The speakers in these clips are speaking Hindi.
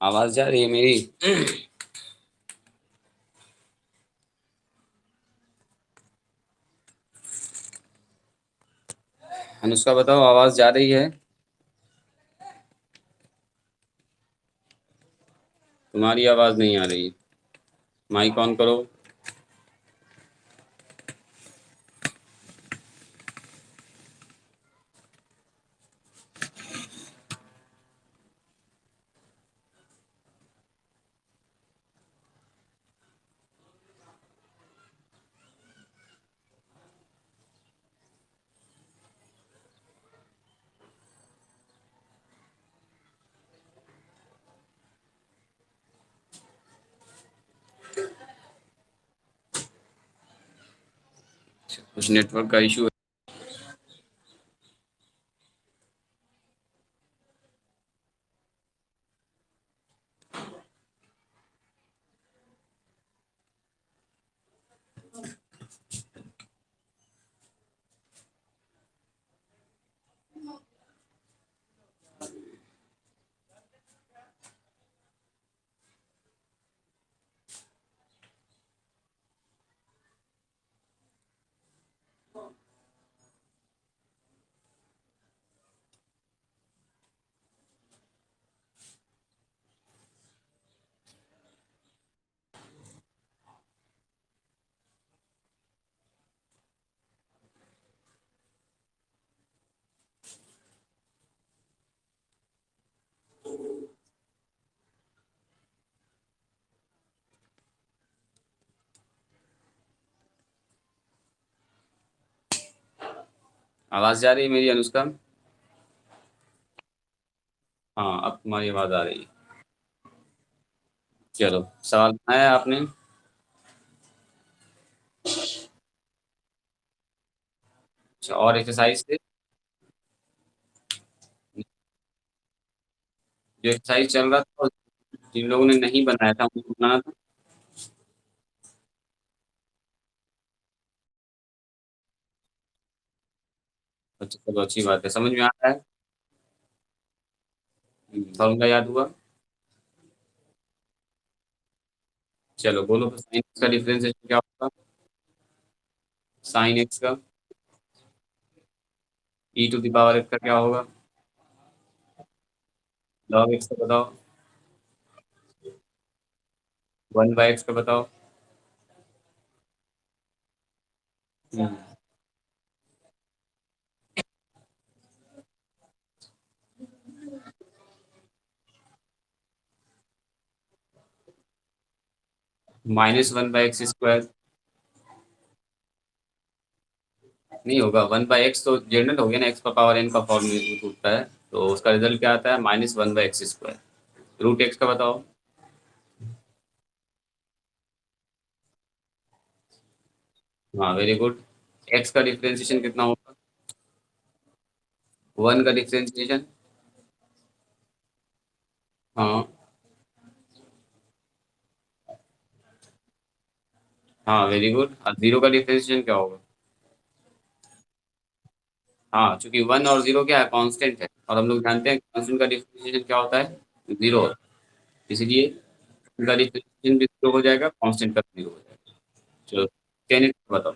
आवाज जा रही है मेरी? अनुष्का बताओ, आवाज जा रही है? तुम्हारी आवाज नहीं आ रही। माइक ऑन करो। कुछ नेटवर्क का इशू है। आवाज जा रही है मेरी, अनुष्का? हाँ, अब तुम्हारी आवाज आ रही है। चलो, सवाल बनाया आपने? अच्छा, और एक्सरसाइज से जो एक्सरसाइज चल रहा था, जिन लोगों ने नहीं बनाया था उनको बनाना था। अच्छा, चलो, अच्छी बात है, समझ में आ रहा है। फॉर्मूला याद हुआ? चलो बोलो, साइन एक्स का डिफरेंशिएशन क्या होगा? साइन एक्स का ई टू द पावर एक्स का क्या होगा? लॉग एक्स का बताओ। वन बाय एक्स का बताओ। Minus one by x square. नहीं होगा, वन बाय एक्स तो जनरल हो गया ना, एक्स का पावर एन का फॉर्म में टूटता है। तो उसका रिजल्ट क्या आता है? Minus one by x square. Root x का बताओ। हाँ, वेरी गुड। एक्स का डिफरेंशिएशन कितना होगा? वन का डिफरेंशिएशन। हाँ। हाँ, वेरी गुड। और जीरो का डिफरेंशिएशन क्या होगा? हाँ, चूंकि वन और जीरो क्या है? कांस्टेंट है, और हम लोग जानते हैं कांस्टेंट का डिफरेंशिएशन क्या होता है? जीरो। इसलिए इनका डिफरेंशिएशन भी जीरो हो जाएगा, कांस्टेंट का जीरो हो जाएगा। चलो, टेन एक्स बताओ।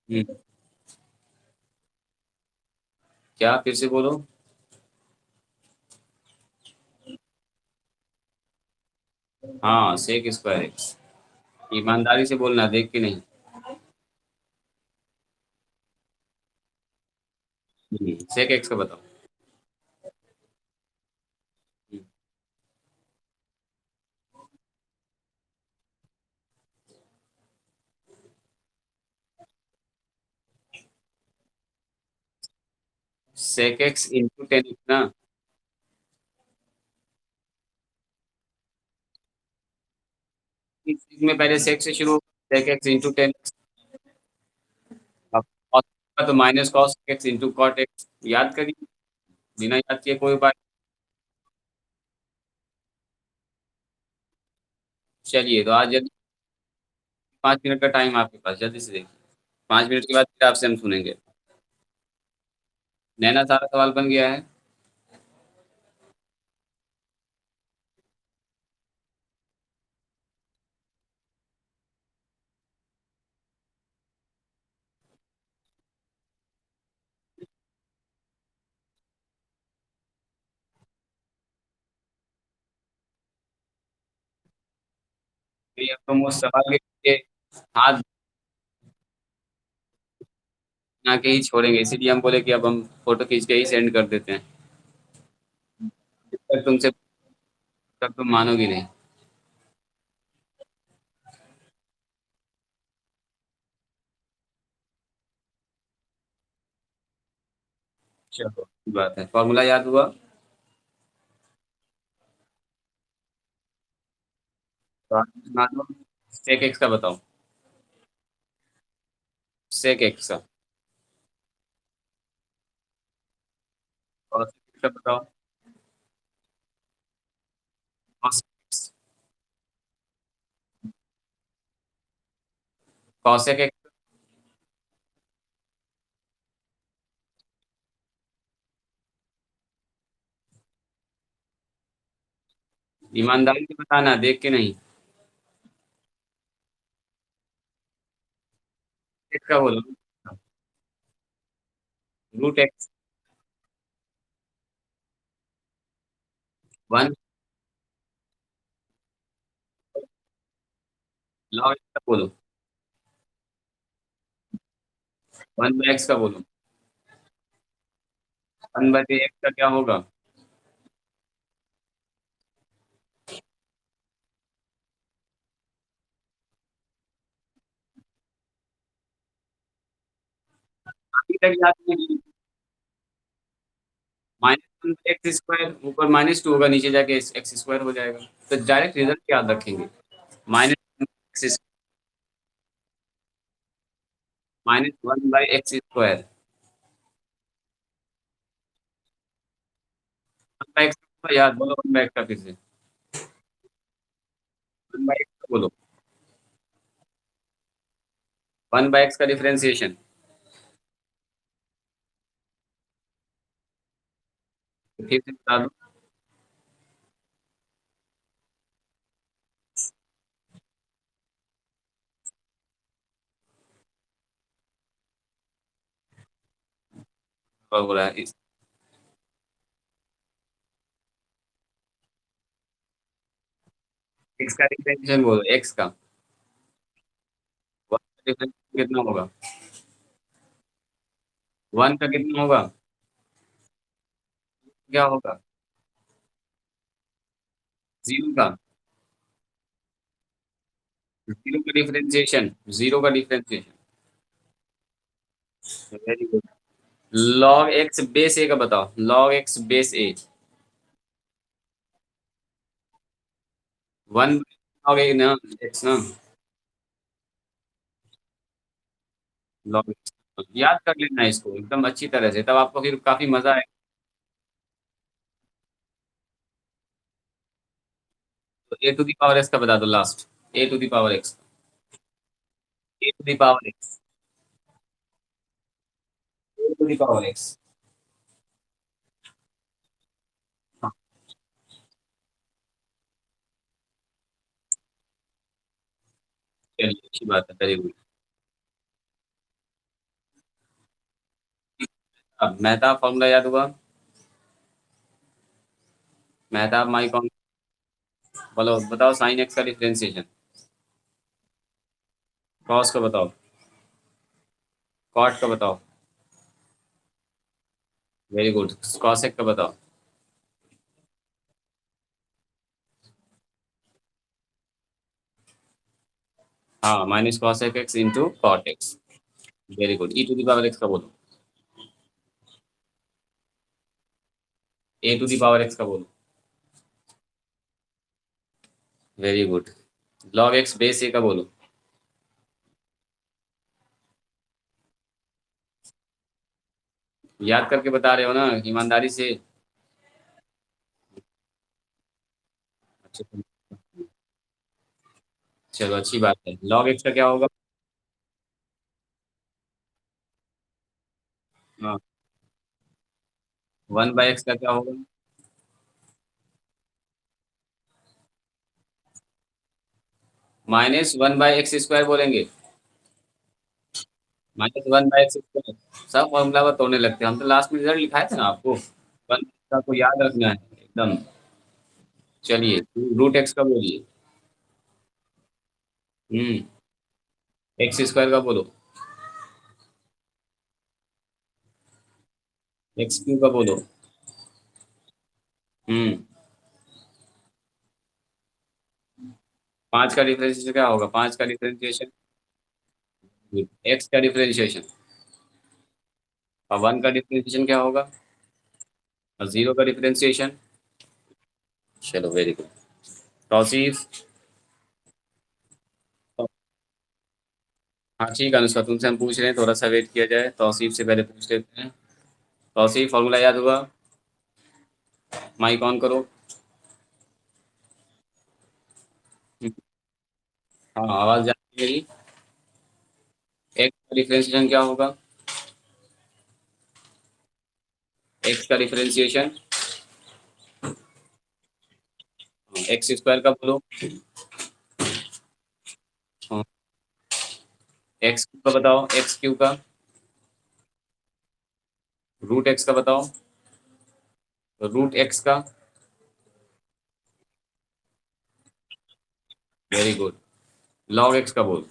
हम्म, क्या? फिर से बोलो। हाँ, सेक स्क्वायर एक्स। ईमानदारी से बोलना, देख के नहीं। सेक एक्स का बताओ। Sec x into tan x ना? इसमें पहले सेक से शुरू। Sec x into tan. अब cos का तो minus cos x into cot x, याद करिए। बिना याद किए कोई बात। चलिए, तो आज जल्दी। 5 मिनट का टाइम आपके पास, जल्दी से देखिए। 5 मिनट के बाद फिर आपसे हम सुनेंगे। नैना, सारा सवाल बन गया है? ये अब तुम उस सवाल के पीछे हाथ बना के ही छोड़ेंगे, इसीलिए हम बोले कि अब हम फोटो खींच के ही सेंड कर देते हैं। जब तक तुमसे तब तुम मानोगी नहीं। चलो अच्छी बात है, फॉर्मूला याद हुआ। तो आप सुना दो। सेक एक्स का बताओ। सेक एक्स का। और सेक का बताओ। Cos x. Cosec x. ईमानदारी से बताना, देख के नहीं। एक्स का बोलो। Root x. One. Log x का बोलो। वन बाई एक्स का बोलो। वन बाई एक्स का क्या होगा? अभी तक याद नहीं। Minus one by x square, ऊपर माइनस टू होगा, नीचे जाके एक्स स्क्वायर हो जाएगा। तो डायरेक्ट रिजल्ट याद रखेंगे। Minus -1/x²। 1/x का याद बोलो, 1/x का फिर से। 1/x का बोलो। 1/x का डिफरेंशिएशन। फिर से बता दो। हो रहा है इस। एक्स का डिफरेंशिएशन बोलो, एक्स का। 1 का डिफरेंशिएशन कितना होगा? 1 का कितना होगा? क्या होगा? 0 का। 0 का डिफरेंशिएशन। 0 का differentiation. Very good. Log x base a का बताओ, log x base a. 1 log a ना, एक्स ना। लॉग याद कर लेना इसको एकदम अच्छी तरह से, तब आपको फिर काफी मजा आएगा। तो a to the power x का बता दो last. A to the power x. A to the power x. A to the power x. हाँ, चलिए अच्छी बात है, वेरी गुड। अब मेहता फॉर्मूला याद हुआ। मेहता माई कॉम। बोलो बताओ, साइन एक्स का डिफरेंशिएशन। कॉस का बताओ। कॉट का बताओ। Very good. कॉसेक का बताओ। हाँ, minus cosec x into cot x. Very good. E to the power x का बोलो। A to the power x का बोलो। Very good. Log x base a का बोलो। याद करके बता रहे हो ना, ईमानदारी से। अच्छा, चलो अच्छी बात है। लॉग एक्स का क्या होगा? हाँ। 1/x का क्या होगा? -1/x² बोलेंगे। -1/x²। सब फॉर्मूला को तोड़ने लगते हैं हम, तो लास्ट में रिजल्ट लिखाए थे ना आपको। 1 का को याद रखना है एकदम। चलिए, रूट एक्स का बोलिए। एक्स स्क्वायर का बोलो, एक्स क्यू का बोलो। 5 का डिफरेंशिएशन क्या होगा? 5 का डिफरेंशिएशन, एक्स का डिफरेंशिएशन, और 1 का डिफरेंशिएशन क्या होगा? और 0 का डिफरेंशिएशन। चलो वेरी गुड। तौसीफ। हाँ ठीक है अनुष्का, तुमसे हम पूछ रहे हैं, थोड़ा सा वेट किया जाए, तौसीफ से पहले पूछ लेते हैं। तौसीफ, फॉर्मूला याद हुआ? माइक ऑन करो। हाँ आवाज जा रही है मेरी? एक्स का डिफरेंशिएशन क्या होगा? एक्स का डिफरेंशिएशन, एक्स स्क्वायर का बोलो। हाँ, एक्स क्यू का बताओ, एक्स क्यू का। रूट एक्स का बताओ, रूट एक्स का। Very good. लॉग एक्स का बोल।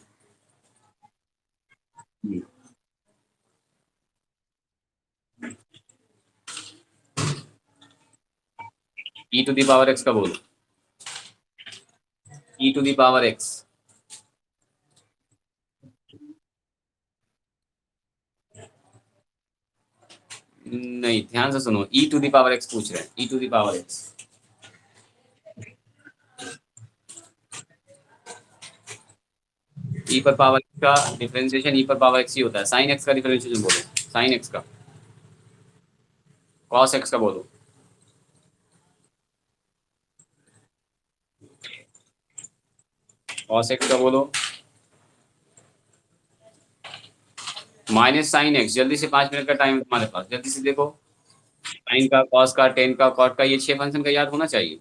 ई टू दी पावर एक्स का बोल। ई टू दी पावर एक्स। नहीं, ध्यान से सुनो, ई टू दी पावर एक्स पूछ रहे हैं, e to the power x. ई पर पावर एक्स का डिफरेंशिएशन ई पर पावर एक्स ही होता है। साइन एक्स का डिफरेंशिएशन बोलो, साइन एक्स का। कॉस एक्स का बोलो। कॉस एक्स का बोलो। माइनस साइन एक्स, जल्दी से, 5 मिनट का टाइम है तुम्हारे पास, जल्दी से देखो। साइन का, कॉस का, टेन का, कॉट का, ये 6 फंक्शन का याद होना चाहिए।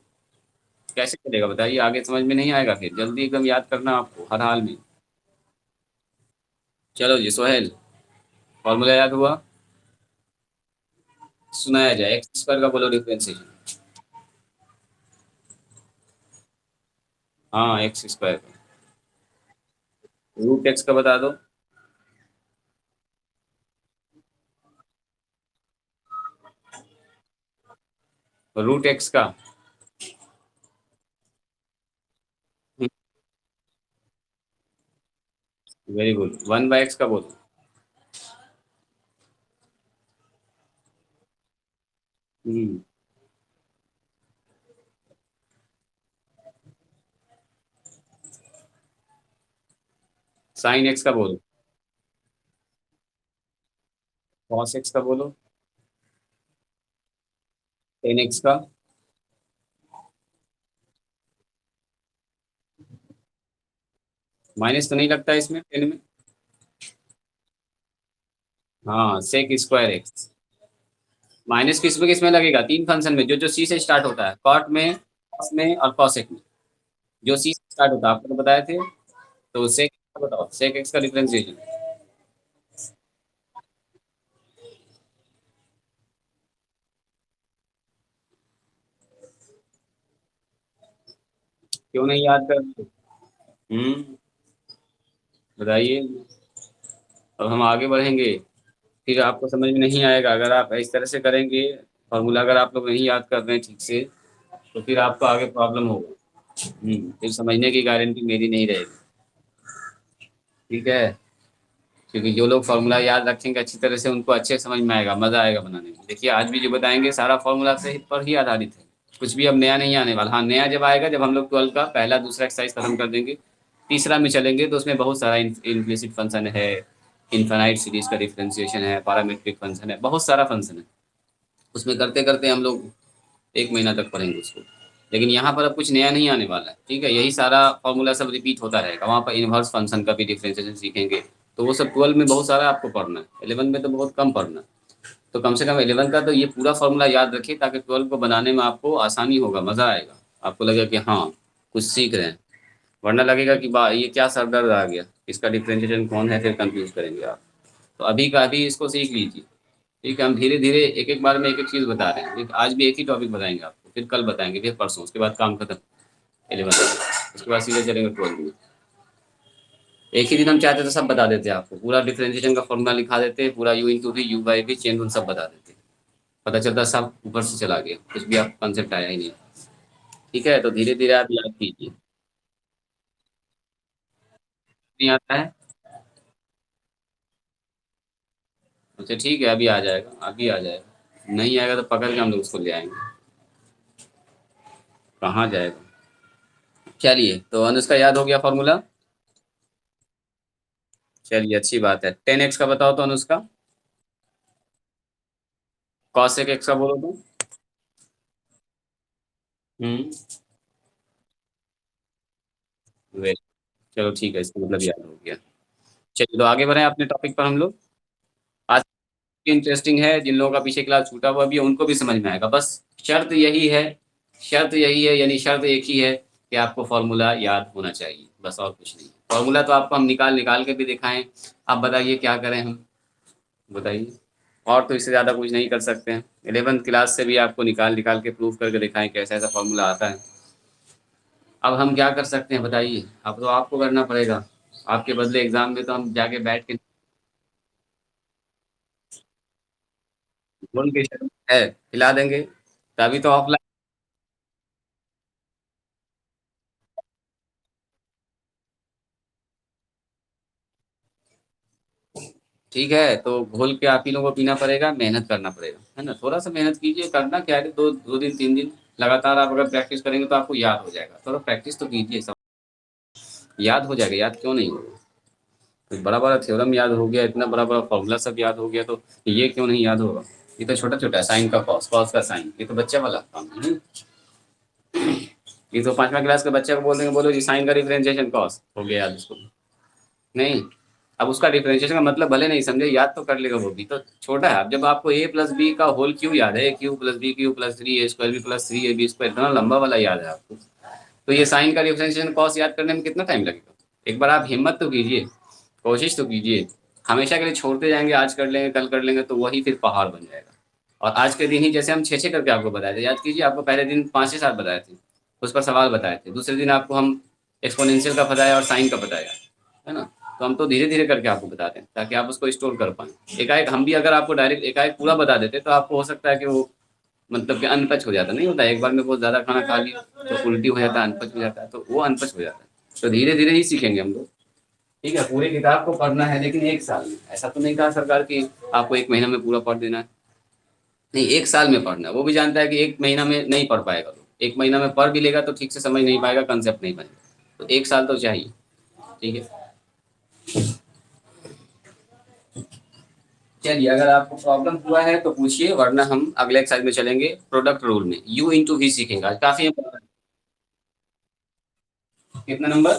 कैसे चलेगा बताइए, आगे समझ में नहीं आएगा, फिर जल्दी एकदम याद करना आपको हर हाल में। चलो जी सोहेल, फॉर्मूला याद हुआ? सुनाया जाए, एक्स स्क्वायर का बोलो डिफरेंशिएशन। हाँ एक्स स्क्वायर का। रूट एक्स का बता दो। रूट एक्स का। Very good. 1/x का बोलो। हम्म। साइन एक्स का बोलो। कॉस एक्स का बोलो। टेन एक्स का। माइनस तो नहीं लगता इसमें, टेन में? हाँ सेक स्क्वायर एक्स। माइनस किस में लगेगा? 3 फंक्शन में, जो जो सी से स्टार्ट होता है, कॉट में, कॉस में और कॉसेक में। जो सी से स्टार्ट होता है, आपको तो बताए थे। तो सेक का बताओ, सेक एक्स का डिफरेंशिएशन। क्यों नहीं याद कर रहे? बताइए। अब हम आगे बढ़ेंगे, फिर आपको समझ में नहीं आएगा अगर आप इस तरह से करेंगे। फॉर्मूला अगर आप लोग नहीं याद कर रहे हैं ठीक से, तो फिर आपको आगे प्रॉब्लम होगा। फिर समझने की गारंटी मेरी नहीं रहेगी। ठीक है, क्योंकि जो लोग फॉर्मूला याद रखेंगे अच्छी तरह से, उनको अच्छे समझ में आएगा, मजा आएगा बनाने में। देखिए आज भी जो बताएंगे सारा फॉर्मूला से पर ही आधारित है, कुछ भी अब नया नहीं आने वाला। हाँ नया जब आएगा, जब हम लोग 12 का पहला दूसरा एक्सरसाइज खत्म कर देंगे, तीसरा में चलेंगे, तो उसमें बहुत सारा इम्प्लिसिट फंक्शन है, इनफाइनाइट सीरीज का डिफरेंशिएशन है, पैरामीट्रिक फंक्शन है, बहुत सारा फंक्शन है। उसमें करते करते हम लोग 1 महीना तक पढ़ेंगे उसको। लेकिन यहाँ पर अब कुछ नया नहीं आने वाला है, ठीक है, यही सारा फॉर्मूला सब रिपीट होता रहेगा। वहाँ पर इनवर्स फंक्शन का भी डिफरेंशिएशन सीखेंगे, तो वो सब 12 में बहुत सारा आपको पढ़ना है, 11 में तो बहुत कम पढ़ना है। तो कम से कम 11 का तो ये पूरा फॉर्मूला याद रखिए, ताकि 12 को बनाने में आपको आसानी होगा, मजा आएगा, आपको लगेगा कि हाँ कुछ सीख रहे हैं। वरना लगेगा कि बा ये क्या सरदर्द आ गया, इसका डिफरेंशिएशन कौन है, फिर कंफ्यूज करेंगे आप। तो अभी का अभी इसको सीख लीजिए। ठीक है, हम धीरे धीरे एक एक बार में एक एक चीज बता रहे हैं। आज भी एक ही टॉपिक बताएंगे आपको, फिर कल बताएंगे, फिर परसों, उसके बाद काम खत्म 11। उसके बाद सीधे चलेंगे 12 में। एक ही दिन हम चाहते तो सब बता देते आपको, पूरा डिफरेंशिएशन का फॉर्मूला लिखा देते, पूरा u into v u by v chain rule सब बता देते, पता चलता सब ऊपर से चला गया, कुछ भी आपको कंसेप्ट आया ही नहीं। ठीक है, तो धीरे धीरे आप याद कीजिए। नहीं आता है? अच्छा ठीक है, अभी आ जाएगा, अभी आ जाएगा, नहीं आएगा तो पकड़ के हम लोग उसको ले आएंगे। कहाँ जाएगा? चलिए, तो अनुष्का याद हो गया फॉर्मूला। चलिए अच्छी बात है, 10x का बताओ तो अनुष्का। कॉसेक एक्स का बोलो तो। हम्म। वेरी, चलो ठीक है, इसका मतलब याद हो गया। चलिए तो आगे बढ़े अपने टॉपिक पर हम लोग। आज इंटरेस्टिंग है, जिन लोगों का पीछे क्लास छूटा हुआ भी है उनको भी समझ में आएगा, बस शर्त यही है, शर्त यही है, यानी शर्त एक ही है कि आपको फॉर्मूला याद होना चाहिए, बस और कुछ नहीं। फॉर्मूला तो आपको हम निकाल निकाल के भी दिखाएं, आप बताइए क्या करें हम, बताइए। और तो इससे ज़्यादा कुछ नहीं कर सकते हैं, 11th क्लास से भी आपको निकाल निकाल के प्रूव करके दिखाएं कैसा ऐसा फॉर्मूला आता है। अब हम क्या कर सकते हैं बताइए, अब तो आपको करना पड़ेगा, आपके बदले एग्जाम में तो हम जाके बैठ के बोल के है खिला देंगे, तभी तो ऑफलाइन। ठीक है, तो घोल के आप ही लोगों को पीना पड़ेगा, मेहनत करना पड़ेगा, है ना, थोड़ा सा मेहनत कीजिए, करना क्या है, दो दो दिन 3 दिन लगातार आप अगर प्रैक्टिस करेंगे तो आपको याद हो जाएगा, थोड़ा प्रैक्टिस तो कीजिए, सब याद हो जाएगा, याद क्यों नहीं होगा। तो बड़ा बड़ा थ्योरम याद हो गया, इतना बड़ा बड़ा फॉर्मूला सब याद हो गया, तो ये क्यों नहीं याद होगा। ये तो छोटा छोटा है, साइन का कॉस, कॉस का साइन, ये तो बच्चा वाला काम है। ये तो 5वां क्लास के बच्चे को बोल देंगे, बोलो जी साइन का डिफरेंशिएशन कॉस हो गया याद उसको, नहीं। अब उसका डिफरेंशिएशन का मतलब भले नहीं समझे, याद तो कर लेगा वो भी, तो छोटा है। अब जब आपको ए प्लस बी का होल क्यू याद है, cube plus b cube plus 3 a² b plus 3ab², इतना लंबा वाला याद है आपको, तो ये साइन का डिफरेंशिएशन कॉस याद करने में कितना टाइम लगेगा। एक बार आप हिम्मत तो कीजिए, कोशिश तो कीजिए, हमेशा के लिए छोड़ते जाएंगे, आज कर लेंगे कल कर लेंगे, तो वही फिर पहाड़ बन जाएगा। और आज के दिन ही जैसे हम 6 6 करके आपको बताए थे, याद कीजिए, आपको पहले दिन 5 6 7 बताए थे, उस पर सवाल बताए थे, दूसरे दिन आपको हम एक्सपोनेंशियल का बताया और साइन का बताया, है ना। तो हम तो धीरे धीरे करके आपको बताते हैं ताकि आप उसको स्टोर कर पाएँ। एकाएक हम भी अगर आपको डायरेक्ट एकाएक पूरा बता देते तो आपको हो सकता है कि वो मतलब कि अनपच हो जाता, नहीं होता एक बार में बहुत ज़्यादा खाना खा लिया तो उल्टी हो जाता है, अनपच हो जाता है, तो वो अनपच हो जाता है। तो धीरे धीरे ही सीखेंगे हम लोग। ठीक है, पूरी किताब को पढ़ना है लेकिन 1 साल में, ऐसा तो नहीं कहा सरकार की आपको 1 महीना में पूरा पढ़ देना है, नहीं 1 साल में पढ़ना है। वो भी जानता है कि 1 महीना में नहीं पढ़ पाएगा, तो 1 महीना में पढ़ भी लेगा तो ठीक से समझ नहीं पाएगा, कंसेप्ट नहीं बनेगा, तो 1 साल तो चाहिए। ठीक है, चलिए अगर आपको प्रॉब्लम हुआ है तो पूछिए, वरना हम अगले एक्सरसाइज में चलेंगे, प्रोडक्ट रूल में यू इंटू वी सीखेंगे आज, काफी important है। कितना नंबर?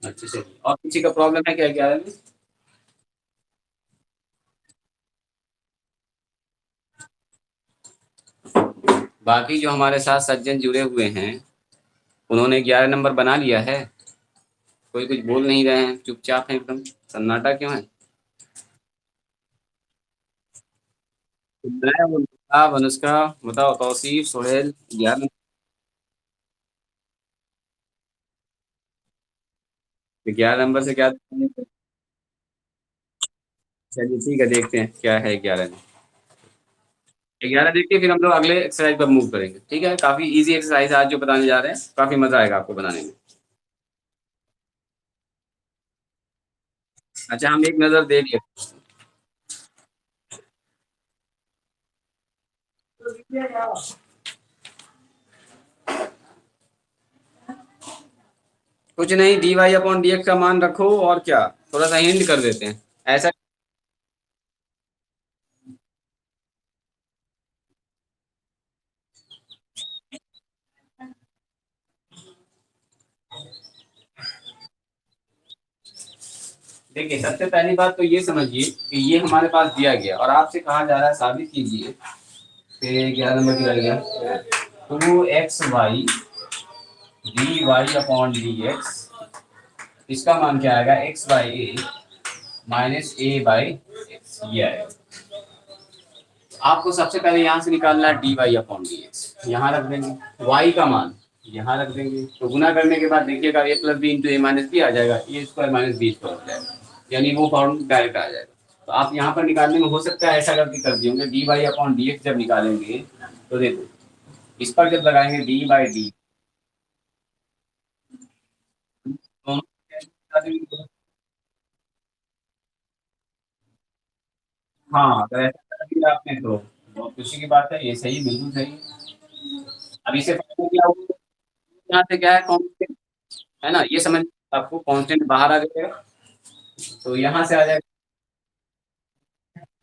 अच्छा चलिए, और किसी का प्रॉब्लम है क्या 11 में? बाकी जो हमारे साथ सज्जन जुड़े हुए हैं उन्होंने 11 नंबर बना लिया है, कोई कुछ बोल नहीं रहे हैं, चुपचाप है एकदम, सन्नाटा क्यों है? मैं आप अनुष्का बताओ, तौसीफ सोहेल 11, 11 नंबर से क्या? चलिए ठीक है, देखते हैं क्या है 11 में। 11 देख के फिर हम लोग अगले एक्सरसाइज पर मूव करेंगे। ठीक है, काफी इजी एक्सरसाइज आज जो बताने जा रहे हैं, काफी मजा आएगा आपको बनाने में। अच्छा हम एक नजर दे लिए। कुछ नहीं, dy/dx का मान रखो और क्या, थोड़ा सा हिंट कर देते हैं ऐसा। देखिए सबसे पहली बात तो ये समझिए कि ये हमारे पास दिया गया और आपसे कहा जा रहा है साबित कीजिए कि 11 नंबर दिया गया, 2xy/dy/dx, इसका मान क्या आएगा, x/a - a/x, ये आएगा। आपको सबसे पहले यहाँ से निकालना है dy/dx, यहाँ रख देंगे y का मान, यहाँ रख देंगे, तो गुना करने के बाद देखिएगा ए प्लस बी इंटू ए माइनस बी आ जाएगा, ए स्क्वायर माइनस बी स्क्वायर हो जाएगा, यानी वो फॉर्म डायरेक्ट आ जाएगा। तो आप यहाँ पर निकालने में हो सकता है ऐसा गलती कर दिए होंगे, d y upon d x जब निकालेंगे तो देखो इस पर जब लगाएंगे डी बाई डी, हाँ तो ऐसा कर दिया आपने तो बहुत खुशी की बात है, ये सही, बिल्कुल सही। अब इसे फाइंड किया होगा, यहाँ से क्या है कांस्टेंट, है ना, ये समझ आपको कांस्टेंट बाहर आ जाएगा, तो यहाँ से आ जाएगा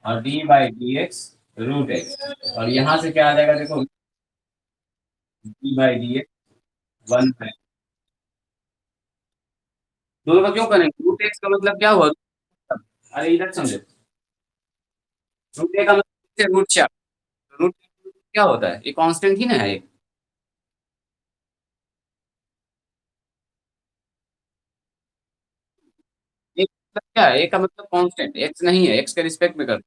और d by d x root x, और यहाँ से क्या आ जाएगा देखो d by d x one है। दोनों का क्यों करेंगे, रूट एक्स का मतलब क्या हुआ, अरे इधर समझो, रूट ए का मतलब रूट चार, रूट क्या होता है, ये कांस्टेंट ही ना है एक, एक मतलब क्या है, एक का मतलब कांस्टेंट, एक्स नहीं है, एक्स के रिस्पेक्ट में कर,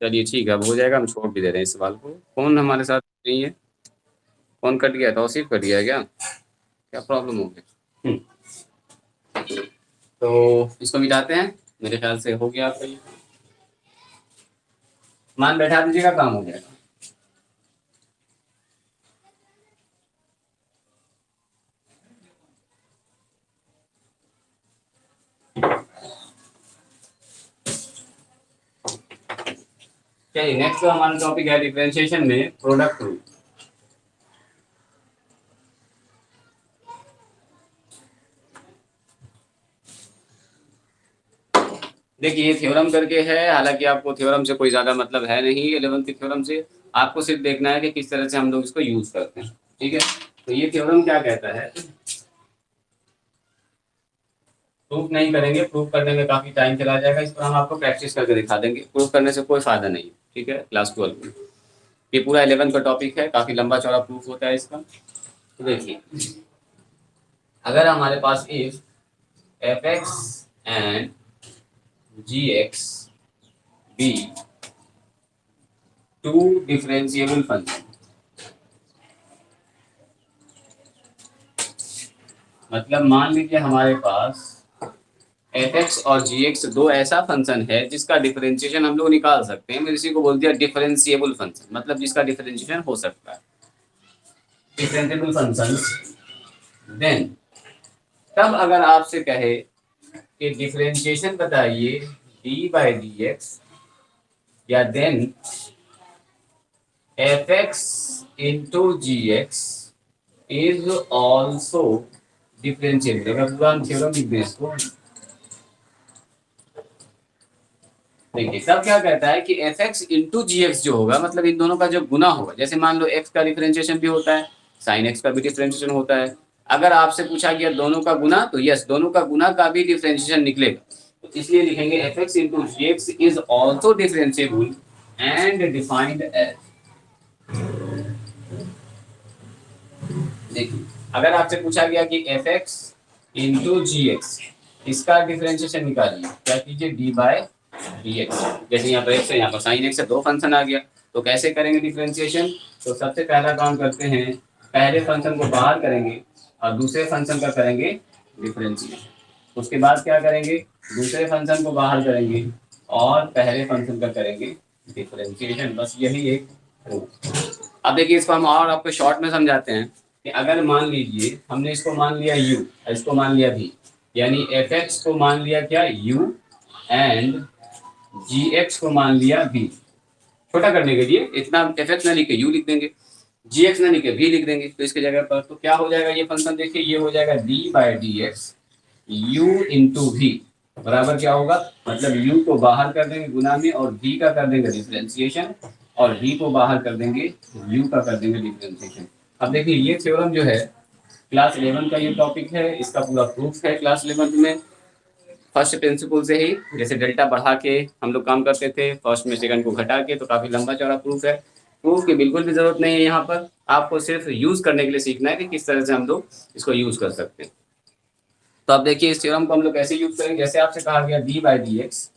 चलिए ठीक है, अब हो जाएगा, हम छोड़ भी दे रहे हैं इस सवाल को। कौन हमारे साथ नहीं है, कौन कट गया, तौसीफ कट गया क्या, क्या प्रॉब्लम हो गई। तो इसको मिटाते हैं, मेरे ख्याल से हो गया आपका ये, मान बैठा दीजिएगा, काम हो जाएगा। चलिए नेक्स्ट जो हमारा टॉपिक है डिफरेंशिएशन में प्रोडक्ट रूल। देखिए ये थ्योरम करके है, हालांकि आपको थ्योरम से कोई ज्यादा मतलब है नहीं 11th की थ्योरम से, आपको सिर्फ देखना है कि किस तरह से हम लोग इसको यूज करते हैं, ठीक है। तो ये थ्योरम क्या कहता है, प्रूफ नहीं करेंगे, प्रूफ करने में काफी टाइम चला जाएगा, इस पर हम आपको प्रैक्टिस करके दिखा देंगे, प्रूफ करने से कोई फायदा नहीं है, ठीक है, क्लास 12 में। ये पूरा 11 का टॉपिक है, काफी लंबा चौड़ा प्रूफ होता है इसका। तो देखिए अगर हमारे पास if f x and g x be two differentiable function, मतलब मान लीजिए हमारे पास एफ एक्स और जी एक्स दो ऐसा फंक्शन है जिसका डिफरेंशिएशन हम लोग निकाल सकते हैं, मैंने इसी को बोल दिया डिफरेंशिएबल फंक्शन, मतलब जिसका डिफरेंशिएशन हो सकता है, डिफरेंशिएबल फंक्शन। देन तब अगर आपसे कहे कि डिफरेंशिएशन बताइए डी बाई डी एक्स, या then f x into g x is also differentiable, अगर पूरा हम थ्योरम लिख दें इसको, देखिए तब क्या कहता है कि f x into g x जो होगा, मतलब इन दोनों का जो गुना होगा, जैसे मान लो एक्स का डिफरेंशिएशन भी होता है, साइन एक्स का भी डिफरेंशिएशन होता है, अगर आपसे पूछा गया दोनों का गुना, तो यस दोनों का गुना का भी डिफरेंशिएशन निकलेगा, तो इसलिए लिखेंगे f x into g x is also differentiable and defined as, देखिए अगर आपसे पूछा गया कि f x into g x, इसका डिफरेंशिएशन निकालिए, क्या कीजिए डी बाय डी एक्स, जैसे यहाँ पर एक्स है, यहाँ पर साइन एक्स है, दो फंक्शन आ गया, तो कैसे करेंगे डिफरेंशिएशन, तो सबसे पहला काम करते हैं, पहले फंक्शन को बाहर करेंगे और दूसरे फंक्शन का करेंगे डिफरेंशिएशन, उसके बाद क्या करेंगे, दूसरे फंक्शन को बाहर करेंगे और पहले फंक्शन का करेंगे डिफरेंशिएशन, बस यही एक रूल। अब देखिए इसको हम और आपको शॉर्ट में समझाते हैं कि अगर मान लीजिए हमने इसको मान लिया u, इसको मान लिया v, यानी एफ एक्स को मान लिया क्या u एंड जी एक्स को मान लिया v, छोटा करने के लिए इतना एफ एक्स ना लिखे u लिख देंगे, जी एक्स ना लिखे v लिख देंगे, तो इसके जगह पर तो क्या हो जाएगा ये फंक्शन, देखिए ये हो जाएगा d by d x u into v, बराबर क्या होगा, मतलब u को बाहर कर देंगे गुना में और v का कर देंगे डिफरेंशिएशन, और v को बाहर कर देंगे u का कर देंगे डिफरेंशिएशन। अब देखिए ये थ्योरम जो है क्लास 11 का ये टॉपिक है, इसका पूरा प्रूफ है क्लास 11 में, फर्स्ट प्रिंसिपल से ही, जैसे डेल्टा बढ़ा के हम लोग काम करते थे, फर्स्ट में सेकंड को घटा के, तो काफी लंबा चौड़ा प्रूफ है, प्रूफ की बिल्कुल भी जरूरत नहीं है यहाँ पर, आपको सिर्फ यूज करने के लिए सीखना है कि किस तरह से हम लोग इसको यूज कर सकते हैं। तो अब देखिए इस थ्योरम को हम लोग कैसे यूज करेंगे, जैसे आपसे कहा गया D by d x,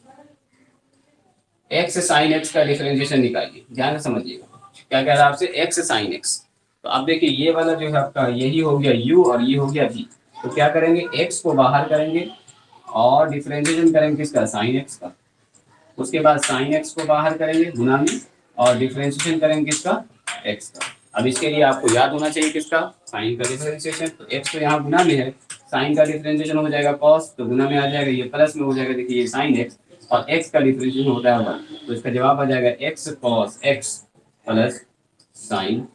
x sine x का डिफरेंशिएशन निकालिए, ध्यान से समझिएगा। क्या कह रहा है आपसे, एक्स साइन एक्स। तो अब देखिए ये वाला जो है आपका यही हो गया u और ये हो गया v। तो क्या करेंगे, x को बाहर करेंगे और डिफरेंशिएशन करेंगे किसका, साइन एक्स का। उसके बाद साइन एक्स को बाहर करेंगे गुना में और डिफरेंशिएशन करेंगे किसका, एक्स का। अब इसके लिए आपको याद होना चाहिए किसका, साइन का डिफरेंशिएशन। तो एक्स तो यहाँ गुना में है, साइन का डिफरेंशिएशन हो जाएगा कॉस, तो गुना में आ जाएगा, ये प्लस में हो जाएगा। देखिए ये साइन एक्स और एक्स का डिफरेंशिएशन होता है 1, तो इसका जवाब आ जाएगा x cos x plus sine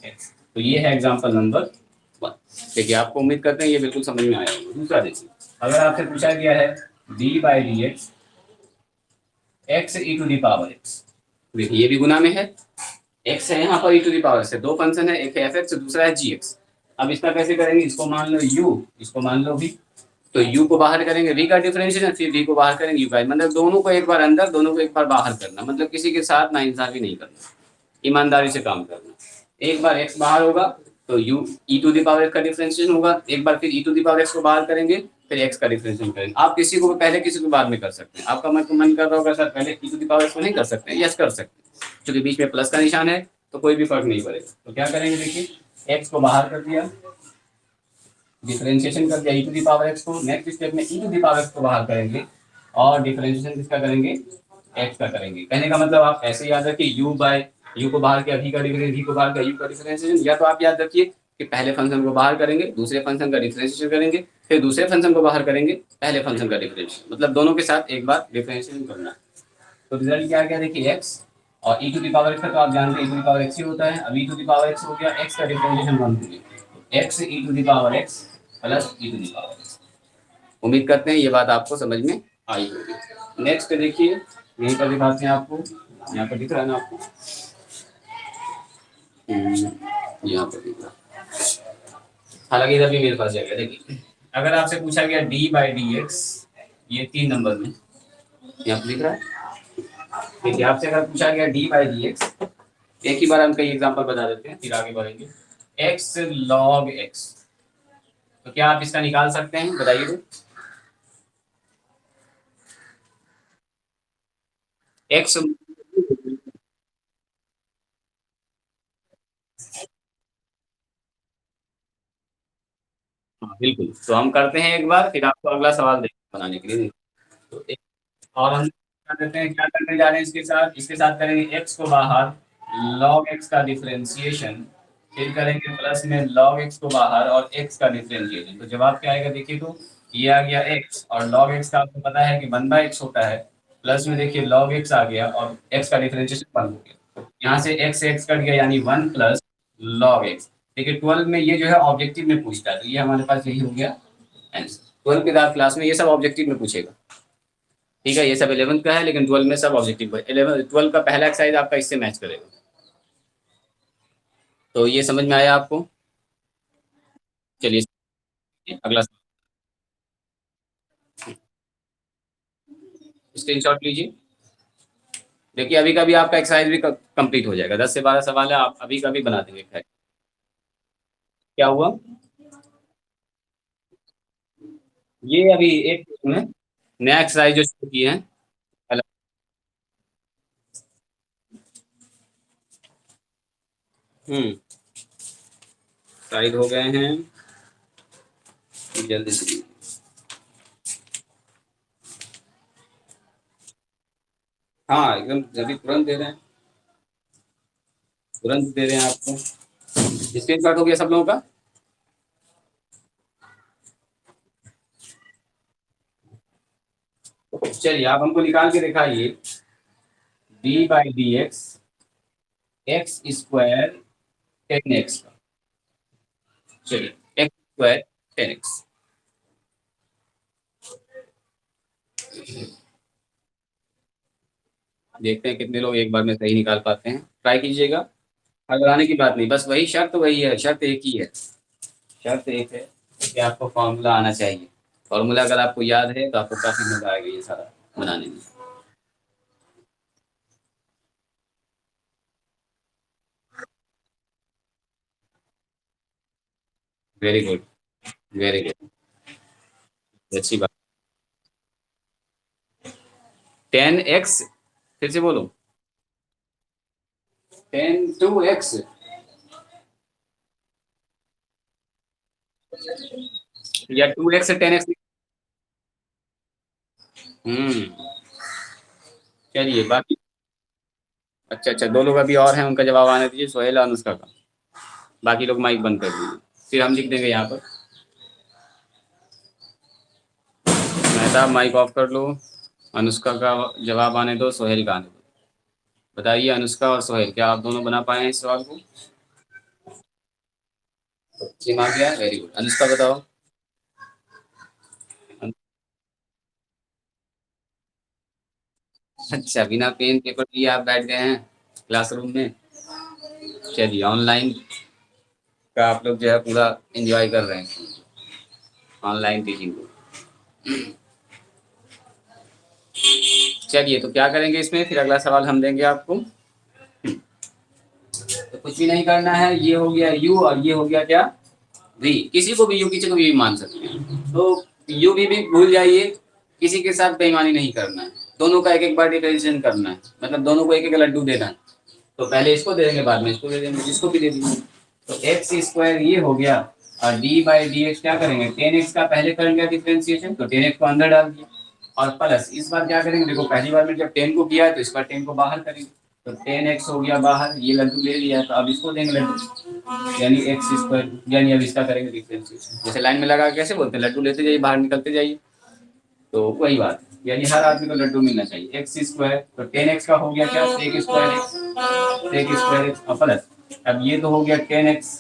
x. तो ये है एग्जाम्पल नंबर 1। देखिए आपको उम्मीद करते हैं ये बिल्कुल समझ में आया होगा। दूसरा देखिए, अगर आपसे पूछा गया है d by d x x e to the power x. देखिए ये भी गुना में है, एक्स है यहाँ पर ई टू दी पावर से, दो फंक्शन है, एक है एफ एक्स दूसरा है जी एक्स। अब इसका कैसे करेंगे, इसको मान लो यू, इसको मान लो वी। तो u को बाहर करेंगे v का डिफरेंशिएशन, फिर v को बाहर करेंगे u का, मतलब दोनों को एक बार अंदर दोनों को एक बार बाहर करना, मतलब किसी के साथ नाइंसाफी नहीं करना, ईमानदारी से काम करना। एक बार x बाहर होगा तो u e to the power x का डिफरेंशिएशन होगा, एक बार फिर e to the power x को बाहर करेंगे, फिर x का डिफरेंशिएशन करेंगे। आप किसी को पहले किसी को बाद में कर सकते हैं। आपका मन कर रहा होगा सर पहले e to the power x को नहीं कर सकते, यस कर सकते हैं, क्योंकि बीच में प्लस का निशान है तो कोई भी फर्क नहीं पड़ेगा। तो क्या करेंगे, देखिए x को बाहर कर दिया, डिफरेंशिएशन कर दिया ई टू दी पावर एक्स को। नेक्स्ट स्टेप में ई टू दी पावर एक्स को बाहर करेंगे और डिफरेंशिएशन किसका करेंगे, एक्स का करेंगे। कहने का मतलब आप ऐसे याद रखिए, यू बाय यू को बाहर किया, वी का डिफरेंशिएशन, वी को बाहर किया, यू का डिफरेंशिएशन। या तो आप याद रखिए कि पहले फंक्शन को बाहर करेंगे, दूसरे फंक्शन का डिफरेंशिएशन करेंगे, फिर दूसरे फंक्शन को बाहर करेंगे, पहले फंक्शन का डिफरेंशिएशन, मतलब दोनों के साथ एक बार डिफरेंशिएशन करना। तो रिजल्ट क्या गया, देखिए एक्स और e to the power x का तो आप जानते हैं e to the power x ही होता है। अब e to the power x हो गया, एक्स का डिफरेंशिएशन 1 हो गया, x e to the power x plus e to the power x. उम्मीद करते हैं ये बात आपको समझ में आई होगी। नेक्स्ट देखिए, यहीं पर दिखाते हैं आपको, यहाँ पर दिख रहा है ना आपको, यहाँ पर दिख रहा है, हालांकि इधर भी मेरे पास जाएगा। देखिए अगर आपसे पूछा गया डी बाई डी एक्स, ये 3 नंबर में यहाँ पर दिख रहा है। देखिए आपसे अगर पूछा गया डी बाई डी एक्स, एक ही बार हम कई एग्जांपल बता देते हैं फिर आगे बढ़ेंगे। एक्स लॉग एक्स, तो क्या आप इसका निकाल सकते हैं, बताइए तो। एक्स, हाँ बिल्कुल, तो हम करते हैं एक बार, फिर आपको अगला सवाल देंगे बनाने के लिए। तो एक और हम क्या करते हैं, क्या करने जा रहे हैं इसके साथ, इसके साथ करेंगे एक्स को बाहर, log x का डिफरेंशिएशन, फिर करेंगे प्लस में log x को बाहर और x का डिफरेंशिएशन। तो जवाब क्या आएगा, देखिए तो ये आ गया x और log x का आपको पता है कि 1/x होता है, प्लस में देखिए log x आ गया और x का डिफरेंशिएशन 1 हो गया। यहाँ से x से x कट गया, यानी 1 प्लस log x। देखिए 12 में ये जो है ऑब्जेक्टिव में पूछता है, तो ये हमारे पास यही हो गया आंसर। 12 के बाद क्लास में ये सब ऑब्जेक्टिव में पूछेगा, ठीक है। ये सब 11th का है, लेकिन 12 में सब ऑब्जेक्टिव है। 11 12 का पहला एक्सरसाइज आपका इससे मैच करेगा। तो ये समझ में आया आपको। चलिए अगला स्क्रीनशॉट लीजिए। देखिए अभी का भी आपका एक्सरसाइज भी कंप्लीट हो जाएगा। 10 से 12 सवाल है, आप अभी का भी बना देंगे। खैर क्या हुआ, ये अभी एक में नया एक्सरसाइज जो शुरू किए हैं। शायद हो गए हैं, जल्दी से। हाँ एकदम जल्दी, तुरंत दे रहे हैं, तुरंत दे रहे हैं आपको। स्क्रीनशॉट हो गया सब लोगों का। चलिए आप हमको निकाल के दिखाइए, D by d x x square 10x का। चलिए एक्स स्क्वायर 10x, देखते हैं कितने लोग एक बार में सही निकाल पाते हैं। ट्राई कीजिएगा, घबराने की बात नहीं, बस वही शर्त वही है, शर्त एक ही है, शर्त एक है कि आपको फॉर्मूला आना चाहिए। फॉर्मूला अगर आपको याद है तो आपको काफी मजा आएगा ये सारा बनाने में। वेरी गुड, वेरी गुड, अच्छी बात। 10x फिर से बोलो। 10 2x या 2x से 10x। हम्म। चलिए बाकी। अच्छा अच्छा, दो लोग अभी और हैं, उनका जवाब आने दीजिए, सोहेल और अनुष्का का। बाकी लोग माइक बंद कर दीजिए, फिर हम लिख देंगे यहाँ पर। मेहताब माइक ऑफ कर लो। अनुष्का का जवाब आने दो, सोहेल का आने दो। बताइए अनुष्का और सोहेल, क्या आप दोनों बना पाए हैं इस सवाल को? जी आ गया, वेरी गुड। अनुष्का बताओ। अच्छा, बिना पेन पेपर लिए आप बैठ गए हैं क्लासरूम में। चलिए, ऑनलाइन का आप लोग जो है पूरा एंजॉय कर रहे हैं ऑनलाइन टीचिंग को। चलिए, तो क्या करेंगे इसमें, फिर अगला सवाल हम देंगे आपको। तो कुछ भी नहीं करना है, ये हो गया यू और ये हो गया क्या, वी। किसी को भी यू, किसी को भी मान सकते हैं। तो यू भी भूल जाइए, किसी के साथ बेईमानी नहीं करना है। दोनों का एक एक बार डिफरेंशिएशन करना है, मतलब दोनों को एक एक लड्डू देना है। तो पहले इसको दे देंगे, बाद में इसको दे देंगे, जिसको भी दे देंगे। तो एक्स स्क्वायर ये हो गया, और डी बाई डी एक्स क्या करेंगे, 10x का पहले करेंगे डिफरेंशिएशन, तो 10x को अंदर डाल दिया। और प्लस इस बार क्या करेंगे, देखो पहली बार में जब 10 को किया है तो इस बार 10 को बाहर करेंगे। तो 10x हो गया बाहर, ये लड्डू ले लिया है, तो अब इसको देंगे लड्डू, यानी एक्स स्क्वायर, यानी अब इसका करेंगे डिफरेंशिएशन। जैसे लाइन में लगा कैसे बोलते हैं, लड्डू लेते जाइए बाहर निकलते जाइए। तो वही बात, यानी हर आदमी को लड्डू मिलना चाहिए। एक्स स्क्वायर, तो 10x का हो गया क्या, sec square x, sec square x plus, अब ये तो हो गया 10x,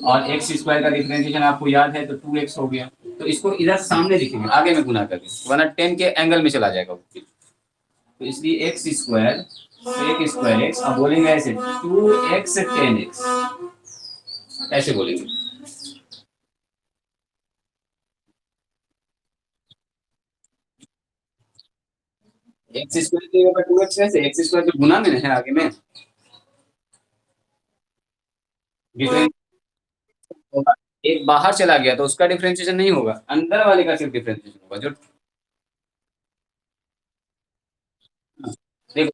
और एक्स स्क्वायर का डिफरेंशिएशन आपको याद है, तो 2x हो गया। तो इसको इधर सामने लिखेंगे, आगे में गुना करके, वरना 10 के एंगल में चला जाएगा। तो इसलिए x square sec square x, अब बोलेंगे ऐसे 2x 10x, ऐसे बोलेंगे। एक्स स्क्वायर की जगह पर 2x कैसे, एक्स स्क्वायर तो गुना में है आगे में, डिफरेंस होगा। एक बाहर चला गया तो उसका डिफरेंशिएशन नहीं होगा, अंदर वाले का सिर्फ डिफरेंशिएशन होगा। जो देखो,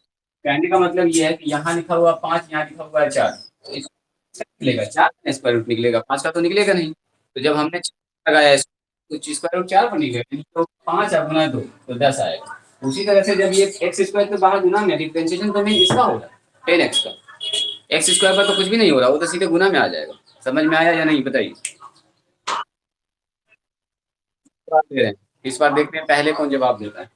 कहने का मतलब ये है कि यहाँ लिखा हुआ 5, यहाँ लिखा हुआ है 4, तो इसका निकलेगा 4 स्क्वायर रूट निकलेगा, 5 का तो निकलेगा नहीं। तो जब हमने 4 लगाया इसको, तो स्क्वायर रूट 4 पर निकलेगा, तो 5 आप गुना 2 तो 10 आएगा। उसी तरह से जब ये एक्स स्क्वायर तो बाहर गुना में, डिफरेंशिएशन तो नहीं इसका होगा 10x का, एक्स स्क्वायर पर तो कुछ भी नहीं हो रहा, वो तो सीधे गुना में आ जाएगा। समझ में आया या नहीं बताइए? जवाब दे रहे हैं, इस बार देखते हैं पहले कौन जवाब देता है।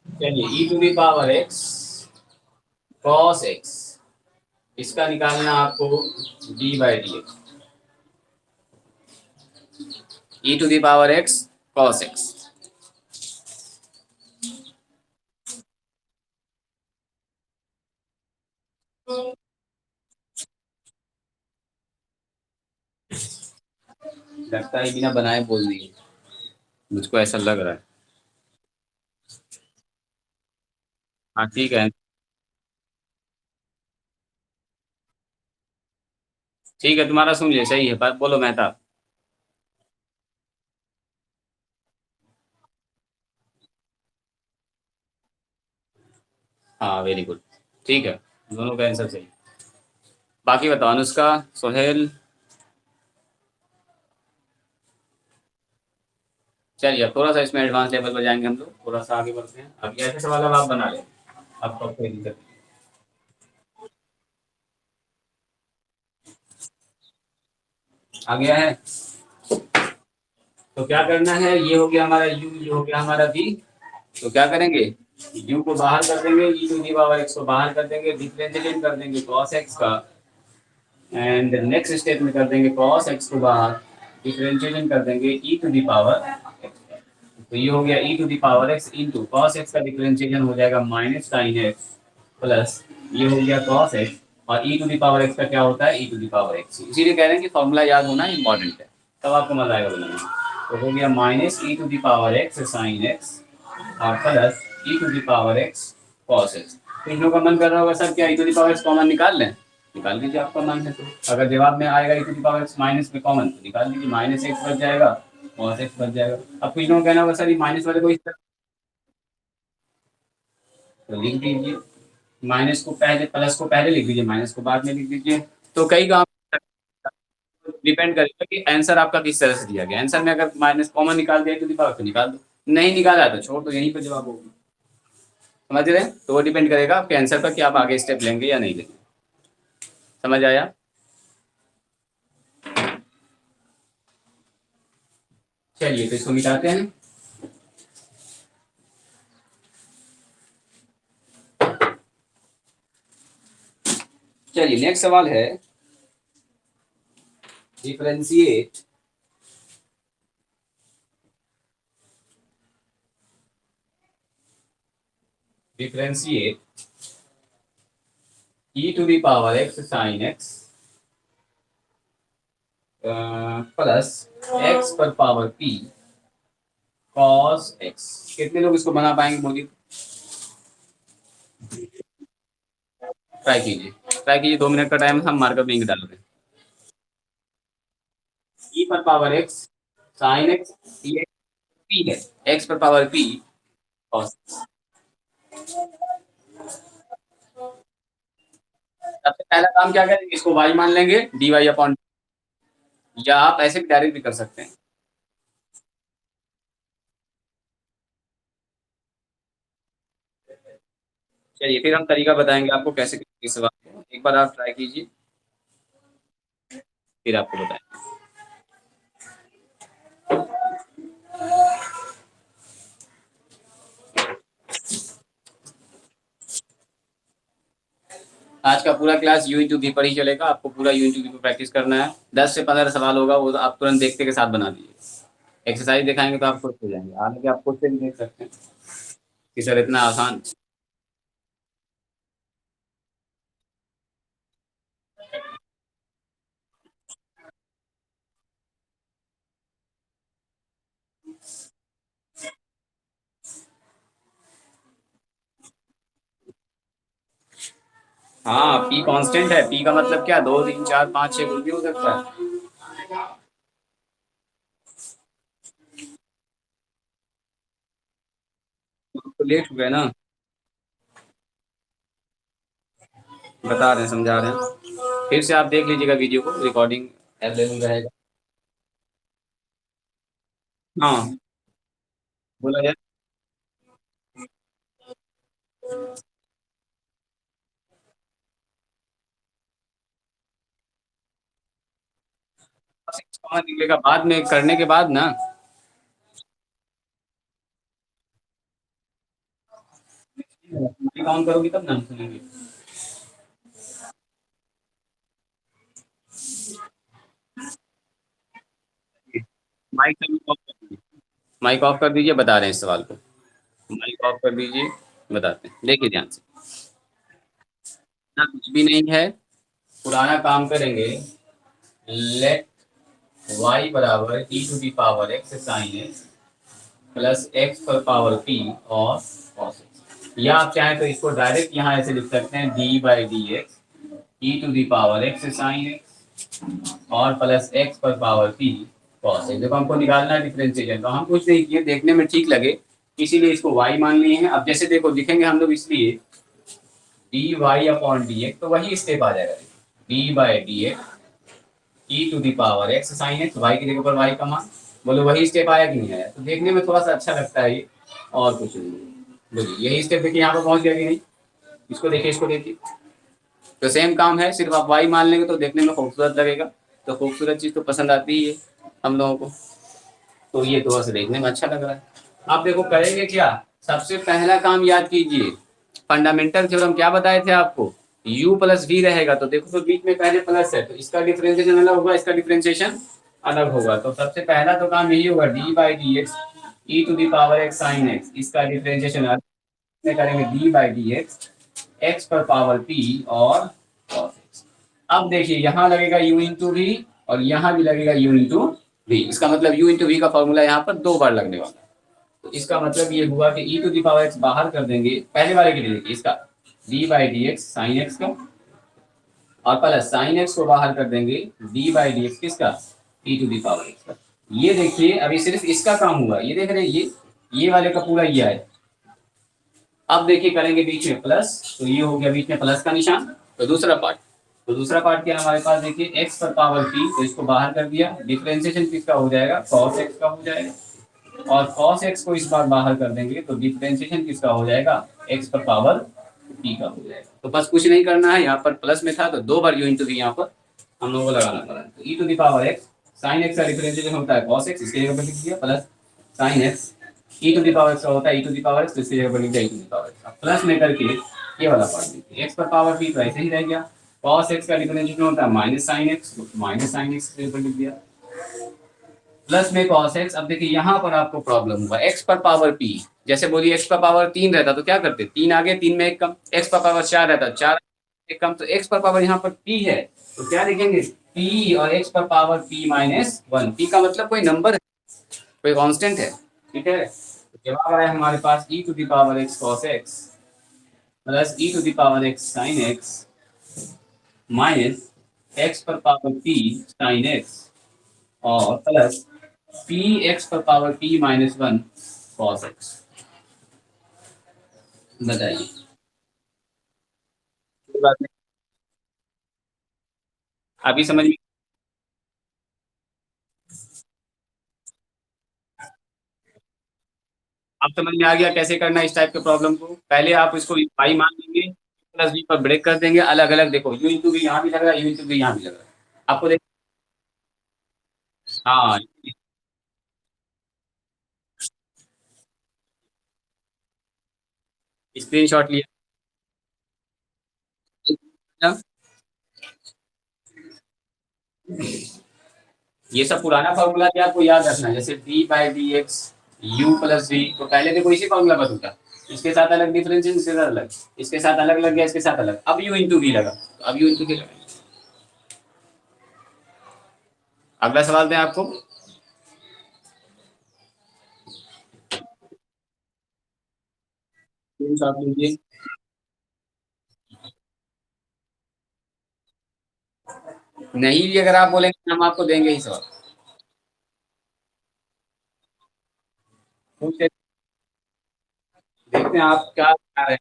चलिए, e to the power x cos x, इसका निकालना आपको d by d x, e to the power x cos x. लगता है बिना बनाए बोल दिए, मुझको ऐसा लग रहा है। हाँ ठीक है, ठीक है, तुम्हारा सुन लिया, सही है, बात बोलो मेहता। हाँ वेरी गुड, ठीक है, दोनों का आंसर सही। बाकी बताओ अनुष्का, सोहेल। चलिए, अब थोड़ा सा इसमें एडवांस लेवल पर जाएंगे हम लोग, थोड़ा सा आगे बढ़ते हैं। अब ऐसे सवाल अब आप बना लें, आपको कोई दिक्कत नहीं। आ गया है? तो क्या करना है, ये हो गया हमारा u, ये हो गया हमारा v। तो क्या करेंगे, u को बाहर कर देंगे, e to the power x को बाहर कर देंगे, डिफरेंशिएट कर देंगे cos x का, एंड नेक्स्ट स्टेप में कर देंगे cos x को बाहर, डिफरेंशिएशन कर देंगे e to the power x। तो ये हो गया e to the power x into cos x का डिफरेंशिएशन हो जाएगा माइनस साइन x, प्लस ये हो गया cos x, और e to the power x का क्या होता है, e to the power x। इसीलिए कह रहे हैं कि फॉर्मूला याद होना इंपॉर्टेंट है, तब आपको मजा आएगा बनाने में। तो हो गया minus e to the power x sine x और plus e to the power x cos x. तो इन लोगों का मन कर रहा होगा सर क्या e to the power x common निकाल लें, निकाल लीजिए आपका मन है तो। अगर जवाब में आएगा e to the power x minus में कॉमन तो निकाल लीजिए, माइनस एक्स बच जाएगा कॉस एक्स बच जाएगा। अब कुछ लोगों को कहना होगा सर ये माइनस वाले को इस तरह तो लिख दीजिए, माइनस को पहले प्लस को पहले लिख दीजिए, माइनस को बाद में लिख दीजिए। तो कई काम डिपेंड करेगा कि आंसर आपका किस तरह से दिया गया। आंसर में अगर माइनस कॉमन निकाल दिया तो पावर तो निकाल दो, नहीं निकाला तो छोड़ दो, यहीं पर जवाब होगा। समझ रहे हैं? तो वो डिपेंड करेगा आपके आंसर पर कि आप आगे स्टेप लेंगे या नहीं लेंगे। समझ आया? चलिए तो इसको मिटाते हैं। चलिए नेक्स्ट सवाल है differentiate e to the power x sine x plus x पर पावर पी कॉस एक्स। कितने लोग इसको बना पाएंगे बोलिए? ट्राई कीजिए 2 मिनट का टाइम, हम मार्कअप लिंक डाल रहे हैं। ई पर पावर एक्स साइन एक्स, ये पी है, एक्स पर पावर पी कॉस। सबसे पहला काम क्या करेंगे, इसको वाई मान लेंगे डी वाई अपॉन, या आप ऐसे भी डायरेक्ट भी कर सकते हैं। चलिए फिर हम तरीका बताएंगे आपको कैसे इस सवाल को, एक बार आप ट्राई कीजिए फिर आपको बताएंगे। आज का पूरा क्लास यू इंटू वी पर ही चलेगा, आपको पूरा यू इंटू वी पर प्रैक्टिस करना है। 10 से 15 सवाल होगा, वो आप तुरंत देखते के साथ बना दीजिए। एक्सरसाइज दिखाएंगे तो आप खुद हो जाएंगे, हालांकि आप खुद से भी देख सकते हैं कि सर इतना आसान। हाँ पी कांस्टेंट है, पी का मतलब क्या, 2 3 4 5 6 कुछ भी हो सकता है। तो लेट हो गए ना, बता रहे हैं समझा रहे हैं, फिर से आप देख लीजिएगा वीडियो को, रिकॉर्डिंग अवेलेबल रहेगा। हाँ बोला जाए। कॉमन निकलेगा बाद में करने के बाद ना। काउंट करोगी तब ना सुनेंगे। माइक ऑफ कर दीजिए, माइक ऑफ कर दीजिए, बता रहे हैं इस सवाल को। माइक ऑफ कर दीजिए, बताते हैं, देखिए ध्यान से। ना कुछ भी नहीं है, पुराना काम करेंगे। लेट y बराबर e to the power x sine x plus x पर पावर p और cos x, या आप चाहें तो इसको डायरेक्ट यहाँ ऐसे लिख सकते हैं d by d x e to the power x sine x और प्लस एक्स पर पावर p cos x। देखो हमको निकालना है डिफरेंशिएशन, तो हम कुछ नहीं किए, देखने में ठीक लगे इसीलिए इसको y मान लिए हैं। अब जैसे देखो लिखेंगे हम लोग इसलिए d y upon d x, तो वही स्टेप आ जाएगा, d by d x e to the power x sine x, y की जगह पर वाई का मान। बोलो वही स्टेप आया कि नहीं आया? तो देखने में थोड़ा सा अच्छा लगता है ये, और कुछ नहीं। बोलिए यही स्टेप देखिए यहाँ पर पहुंच गया कि नहीं? इसको देखिए, इसको देखिए, तो सेम काम है, सिर्फ आप वाई मान लेंगे तो देखने में खूबसूरत लगेगा। तो खूबसूरत चीज़ तो पसंद आती ही है हम लोगों को, तो ये थोड़ा सा देखने में अच्छा लग रहा है। आप देखो करेंगे क्या, सबसे पहला काम याद कीजिए, फंडामेंटल थ्योरम क्या बताए थे आपको, u प्लस वी रहेगा, तो देखो तो बीच में पहले प्लस है तो इसका डिफरेंशिएशन अलग होगा, इसका डिफरेंशिएशन अलग होगा। तो सबसे पहला तो काम यही होगा, d by d x e to the power x sine x, इसका डिफरेंशिएशन अलग करेंगे, d by d x x पर पावर पी और cos x। अब देखिए यहाँ लगेगा u इंटू वी और यहाँ भी लगेगा u इंटू वी। इसका मतलब u इंटू वी का फॉर्मूला यहाँ पर 2 बार लगने वाला है। तो इसका मतलब ये हुआ कि e to the power x बाहर कर देंगे, पहले वाले के लिए देखिए इसका d by d x sine x का, और प्लस साइन एक्स को बाहर कर देंगे d बाई डी एक्स किसका, e to the power x का। ये देखिए अभी सिर्फ इसका काम हुआ, ये देख रहे हैं ये वाले का पूरा ये है। अब देखिए करेंगे बीच में प्लस, तो ये हो गया बीच में प्लस का निशान। तो दूसरा पार्ट क्या है हमारे पास, देखिए x पर पावर p, तो इसको बाहर कर दिया, डिफरेंशिएशन किसका हो जाएगा, cos x का हो जाएगा, और cos x को इस बार बाहर कर देंगे तो डिफरेंशिएशन किसका हो जाएगा, x पर पावर p का हो जाएगा। तो बस कुछ नहीं करना है, यहाँ पर प्लस में था तो 2 बार u इंटू v यहाँ पर हम लोगों को लगाना पड़ा। तो e to the power x sine x का डिफरेंशिएशन होता है cos x, इसके जगह पर लिख दिया, plus sine x e to the power x का होता है e to the power x, तो इसकी जगह पर लिख दिया e to the power x। अब प्लस में करके ये वाला पार्ट देखिए, x पर पावर p तो ऐसे ही रह गया, cos x का डिफरेंशिएशन होता है minus sine x, minus sine x के ऊपर लिख दिया, प्लस में cos x। अब देखिए यहाँ पर आपको प्रॉब्लम हुआ, x पर पावर p, जैसे बोलिए x पर पावर 3 रहता तो क्या करते, 3 आगे 3 में 1 कम, x पर पावर 4 रहता 4 1 कम, तो x पर पावर यहाँ पर p है तो क्या लिखेंगे p, और x पर पावर p माइनस 1, p का मतलब कोई नंबर है, कोई कांस्टेंट है, ठीक है। तो जवाब आया हमारे पास e to the power x cos x plus e to the power x sin x minus x पर पावर p sin x, और प्लस पी एक्स पर power p minus 1 cos x. बताइए, कोई बात नहीं, अभी समझ में, आप समझ में आ गया कैसे करना है इस टाइप के प्रॉब्लम को। पहले आप इसको पाई मान लेंगे, प्लस बी पर ब्रेक कर देंगे, अलग अलग देखो यू इंटू बी यहाँ भी लग रहा है, यू इंटू बी यहाँ भी लग रहा है, आपको देख, हाँ स्क्रीन शॉट लिया, ये सब पुराना फॉर्मूला भी आपको याद रखना है, जैसे d by d x u plus v, तो पहले देखो इसी फॉर्मूला पर होता, इसके साथ अलग डिफरेंशियल, इसके साथ अलग, इसके साथ अलग लग गया, इसके साथ अलग, अब यू इंटू वी लगा, तो अब यू इंटू वी लगा। अगला सवाल दें आपको, स्क्रीनशॉट लीजिए। नहीं भी अगर आप बोलेंगे हम आपको देंगे ही सवाल, पूछते देखते हैं आप क्या बता रहे हैं।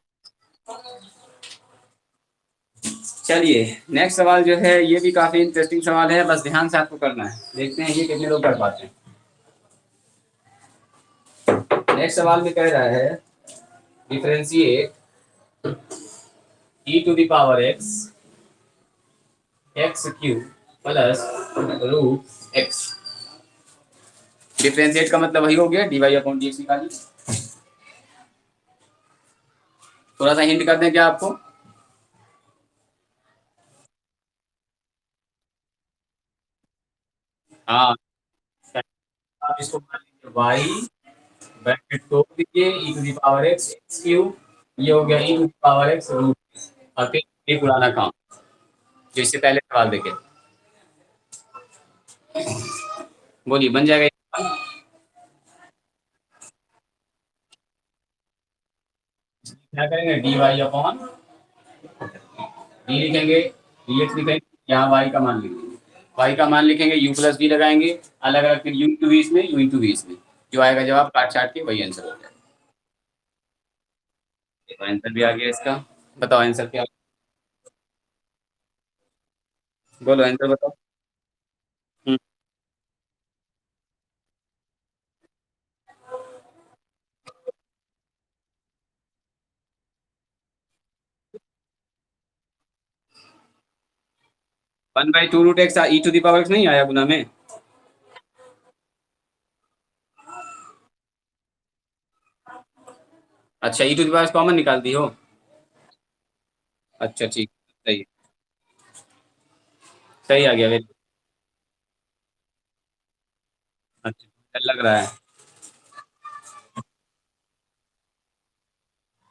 चलिए नेक्स्ट सवाल जो है ये भी काफी इंटरेस्टिंग सवाल है, बस ध्यान से आपको करना है, देखते हैं ये कितने लोग कर पाते हैं। नेक्स्ट सवाल में कह रहा है differentiate e to the power x cube plus root x. Differentiate का मतलब वही हो गया d y upon d x निकालिए। थोड़ा सा हिंट कर दें क्या आपको, हाँ आप इसको मान लीजिए वाई, ब्रैकेट तोड़ दीजिए e to the power x cube, ये हो गया e to the power x root, और फिर ये पुराना काम जो इससे पहले सवाल देखे, बोलिए बन जाएगा ये सवाल? क्या करेंगे डी वाई अपॉन डी लिखेंगे, डी एक्स लिखेंगे, यहाँ वाई का मान लिखेंगे, वाई का मान लिखेंगे, यू प्लस डी लगाएंगे, अलग अलग, फिर यू इंटू वी इसमें, यू इंटू वी इसमें, जो आएगा जवाब काट छाट के वही आंसर हो जाएगा। तो आंसर भी आ गया इसका, बताओ आंसर क्या, बोलो आंसर बताओ। 1/2 root x e to the power x नहीं आया गुना में, अच्छा e to the power common निकाल दी हो, अच्छा ठीक, सही, सही आ गया वेरी, अच्छा लग रहा है,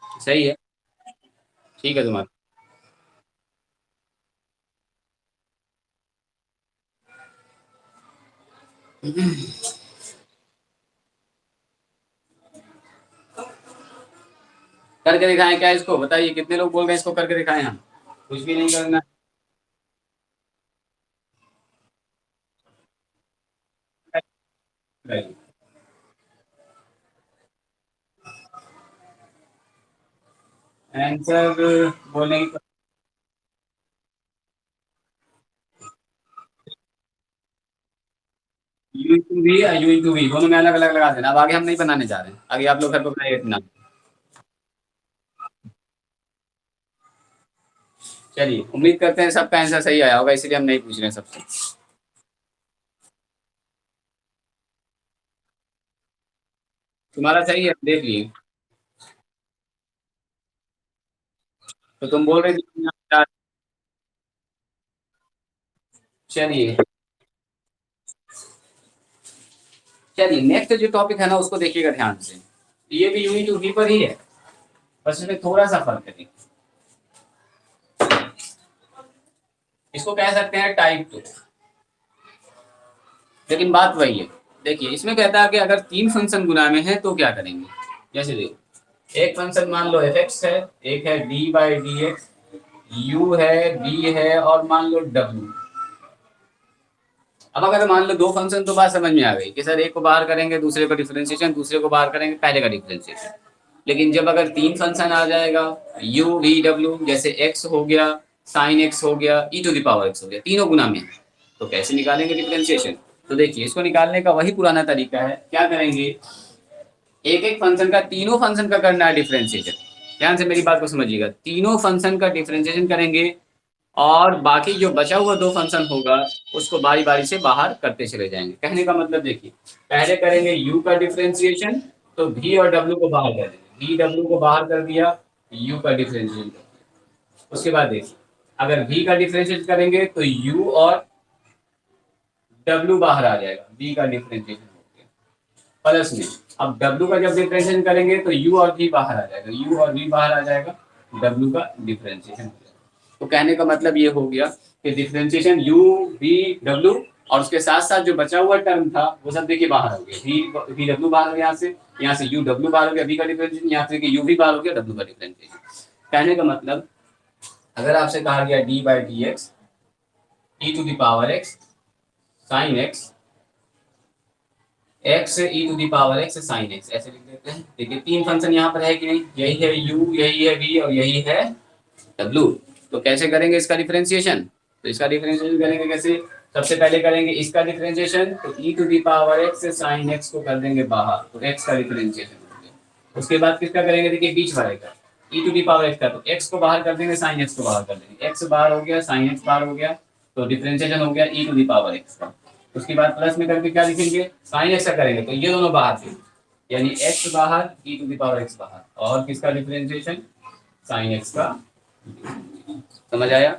सही है, ठीक है तुम्हारा। करके दिखाएं क्या इसको, बताइए कितने लोग बोल गए इसको करके दिखाएं हम? कुछ भी नहीं करना। आंसर बोलने की यू टू वी या यू टू वी दोनों में अलग अलग लगा देना। अब आगे हम नहीं बनाने जा रहे हैं, आगे आप लोग घर पर बनाइए इतना। चलिए, उम्मीद करते हैं सबका आंसर सही आया होगा, इसलिए हम नहीं पूछ रहे हैं सबसे। तुम्हारा सही है, देख लिए। तो तुम बोल रहे थे। चलिए, चलिए नेक्स्ट जो टॉपिक है ना उसको देखिएगा ध्यान से। ये भी यूनिट टू वी पर ही है, बस इसमें थोड़ा सा फर्क है। इसको कह सकते हैं टाइप टू, लेकिन बात वही है। देखिए इसमें कहता है कि अगर तीन फंक्शन गुना में है तो क्या करेंगे। जैसे देखो, एक फंक्शन मान लो एफ एक्स है, एक है d by d x, you है, बी है, और मान लो डब्ल्यू। अब अगर मान लो दो फंक्शन, तो बात समझ में आ गई कि सर एक को बाहर करेंगे दूसरे को डिफरेंशिएशन, दूसरे को बाहर करेंगे पहले का डिफरेंशिएशन। लेकिन जब अगर तीन फंक्शन आ जाएगा यू वी डब्ल्यू, जैसे एक्स हो गया, साइन एक्स हो गया, ई टू दावर एक्स हो गया, तीनों गुना में, तो कैसे निकालेंगे डिफरेंशिएशन। तो देखिए इसको निकालने का वही पुराना तरीका है। क्या करेंगे, एक एक फंक्शन का, तीनों फंक्शन का करना है डिफरेंशिएशन। ध्यान से मेरी बात को समझिएगा, तीनों फंक्शन का डिफरेंशिएशन करेंगे, और बाकी जो बचा हुआ दो फंक्शन होगा उसको बारी बारी से बाहर करते चले जाएंगे। कहने का मतलब देखिए, पहले करेंगे यू का डिफरेंशिएशन, तो v और w को बाहर कर देंगे, v w को बाहर कर दिया, u का डिफरेंशिएशन कर दिया। उसके बाद देखिए, अगर v का डिफरेंशिएट करेंगे तो u और w बाहर आ जाएगा, v का डिफरेंशिएशन हो गया। प्लस में अब w का जब डिफरेंशिएशन करेंगे तो u और v बाहर आ जाएगा, u और v बाहर आ जाएगा, w का डिफरेंशिएशन हो जाएगा। तो कहने का मतलब ये हो गया कि डिफरेंशिएशन u v w, और उसके साथ साथ जो बचा हुआ टर्म था वो सब देखिए बाहर हो गया। v w बाहर हो गया, यहाँ से u w बाहर हो गया, v का डिफरेंशिएशन, यहाँ से u v बाहर हो गया, w का डिफरेंशिएशन। कहने का मतलब, अगर आपसे कहा गया d by d x e to the power x sine x, x e to the power x sine x, ऐसे लिख देते हैं। देखिए तीन फंक्शन यहाँ पर है कि नहीं, यही है u, यही है v और यही है w। तो कैसे करेंगे इसका डिफरेंशिएशन, तो इसका डिफरेंशिएशन करेंगे कैसे, सबसे पहले करेंगे इसका डिफरेंशिएशन, तो ई टू दावर एक्स से साइन एक्स को कर देंगे बाहर, तो एक्स का डिफरेंशिएशन हो गया। उसके बाद किसका करेंगे, देखिए बीच वाले का, ई टू दावर एक्स का, तो एक्स को बाहर कर देंगे, साइन एक्स को बाहर कर देंगे, एक्स बाहर हो गया, साइन एक्स बाहर हो गया, तो डिफरेंशिएशन हो गया ई टू दावर एक्स का। उसके बाद प्लस में करके क्या लिखेंगे, साइन एक्स का करेंगे, तो ये दोनों बाहर थे, यानी एक्स बाहर, ई टू दावर एक्स बाहर, और किसका डिफरेंशिएशन, साइन एक्स का। समझ आया।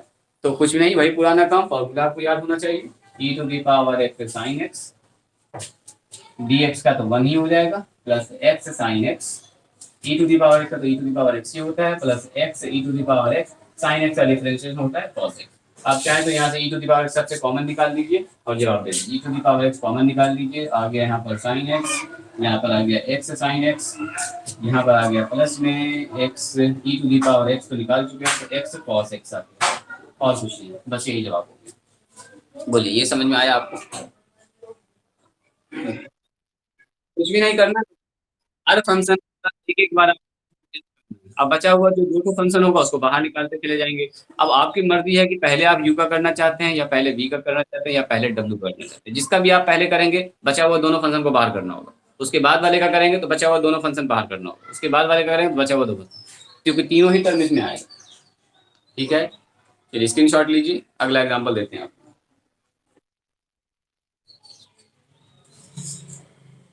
तो कुछ भी नहीं, वही पुराना काम, फॉर्मूला आपको याद होना चाहिए, e to the power x sine x, d x का तो वन ही हो जाएगा, plus x sine x, e to the power x का तो ई टू दावर एक्स ही होता है, plus x e to the power x, sine x का डिफरेंशिएशन होता है कॉस एक्स। आप चाहें तो यहाँ से ई टू दावर एक्स सबसे कॉमन निकाल लीजिए और जवाब दे दीजिए। E to the power x common निकाल लीजिए, आ गया यहाँ पर साइन एक्स, यहाँ पर आ गया एक्स साइन एक्स, यहाँ पर आ गया प्लस में x e to the power x तो निकाल चुके हैं, तो एक्स कॉस एक्स आ गया, और कुछ नहीं, बस यही जवाब हो गया। बोलिए, ये समझ में आया आपको? कुछ भी नहीं करना, हर फंक्शन एक एक बार। अब बचा हुआ जो दो फंक्शन होगा उसको बाहर निकालते चले जाएंगे। अब आपकी मर्जी है कि पहले आप यू का करना चाहते हैं, या पहले वी का करना चाहते हैं, या पहले डब्ल्यू करना चाहते हैं। जिसका भी आप पहले करेंगे बचा हुआ दोनों फंक्शन को बाहर करना होगा, उसके बाद वाले का करेंगे तो बचा हुआ दोनों फंक्शन बाहर करना होगा, उसके बाद वाले का करेंगे तो बचा हुआ दो फंक्शन, क्योंकि तीनों ही टर्म इसमें आएगा। ठीक है, चलिए स्क्रीन शॉट लीजिए, अगला एग्जाम्पल देते हैं आपको।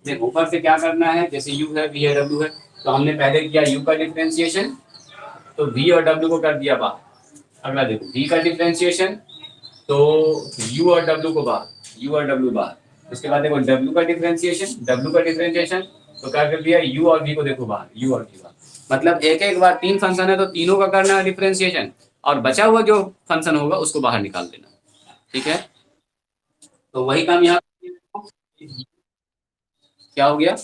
देखो ऊपर से क्या करना है, जैसे यू है, वी है, डब्ल्यू है, तो हमने पहले किया यू का डिफरेंशिएशन, तो वी और डब्ल्यू को कर दिया बाहर। अगला देखो वी का डिफरेंशिएशन, तो यू और डब्ल्यू को बाहर, यू और डब्ल्यू बाहर। उसके बाद देखो डब्ल्यू का डिफरेंशिएशन, डब्ल्यू का डिफरेंशिएशन, तो क्या कर दिया, यू और वी को देखो बाहर, यू और वी बाहर। मतलब एक एक बार तीन फंक्शन है तो तीनों का करना है डिफरेंशिएशन, और बचा हुआ जो फंक्शन होगा उसको बाहर निकाल देना। ठीक है, तो वही काम यहाँ क्या हो गया?